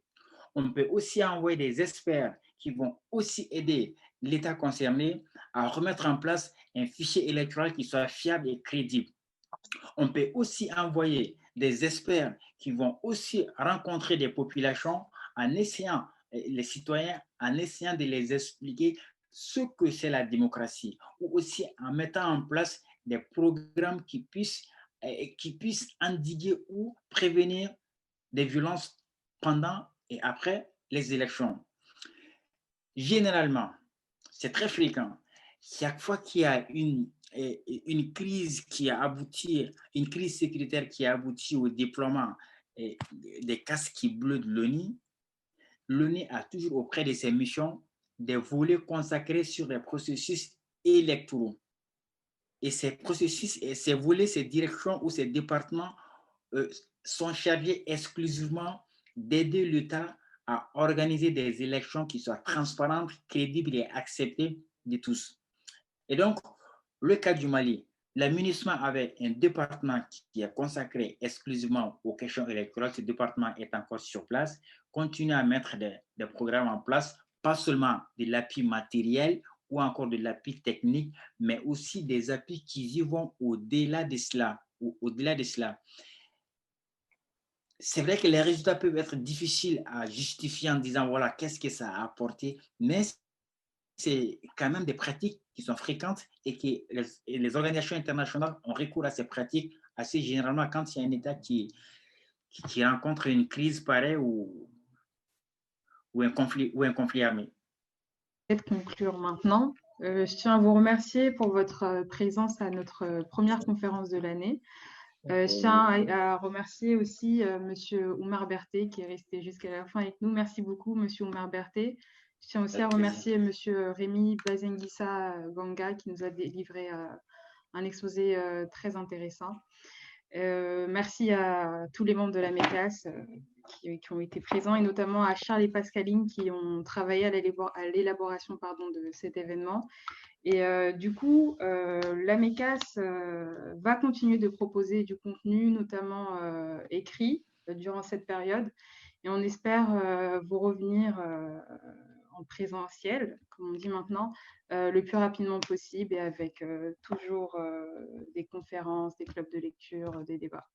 On peut aussi envoyer des experts qui vont aussi aider l'État concerné à remettre en place un fichier électoral qui soit fiable et crédible. On peut aussi envoyer des experts qui vont aussi rencontrer des populations en essayant, les citoyens, en essayant de les expliquer ce que c'est la démocratie, ou aussi en mettant en place des programmes qui puissent endiguer ou prévenir des violences pendant et après les élections. Généralement, c'est très fréquent. Chaque fois qu'il y a une crise qui a abouti, une crise sécuritaire qui a abouti au déploiement des casques bleus de l'ONU, l'ONU a toujours auprès de ses missions des volets consacrés sur les processus électoraux. Et ces processus, et ces volets, ces directions ou ces départements sont chargés exclusivement d'aider l'État à organiser des élections qui soient transparentes, crédibles et acceptées de tous. Et donc, le cas du Mali, la MINUSMA avait un département qui est consacré exclusivement aux questions électorales. Ce département est encore sur place, continue à mettre des programmes en place, pas seulement de l'appui matériel ou encore de l'appui technique, mais aussi des appuis qui y vont au-delà de cela. C'est vrai que les résultats peuvent être difficiles à justifier en disant, voilà, qu'est-ce que ça a apporté, mais c'est quand même des pratiques qui sont fréquentes et que les organisations internationales ont recours à ces pratiques assez généralement quand il y a un État qui rencontre une crise pareille ou un conflit armé. Peut-être conclure maintenant. Je tiens à vous remercier pour votre présence à notre première conférence de l'année. Je tiens à remercier aussi Monsieur Oumar Berté qui est resté jusqu'à la fin avec nous. Merci beaucoup, Monsieur Oumar Berté. Je tiens aussi à remercier Monsieur Rémi Bazenguissa Ganga qui nous a délivré un exposé très intéressant. Merci à tous les membres de la MECAS qui ont été présents et notamment à Charles et Pascaline qui ont travaillé à l'élaboration de cet événement. Et du coup, la MECAS va continuer de proposer du contenu, notamment écrit, durant cette période. Et on espère vous revenir en présentiel, comme on dit maintenant, le plus rapidement possible et avec toujours des conférences, des clubs de lecture, des débats.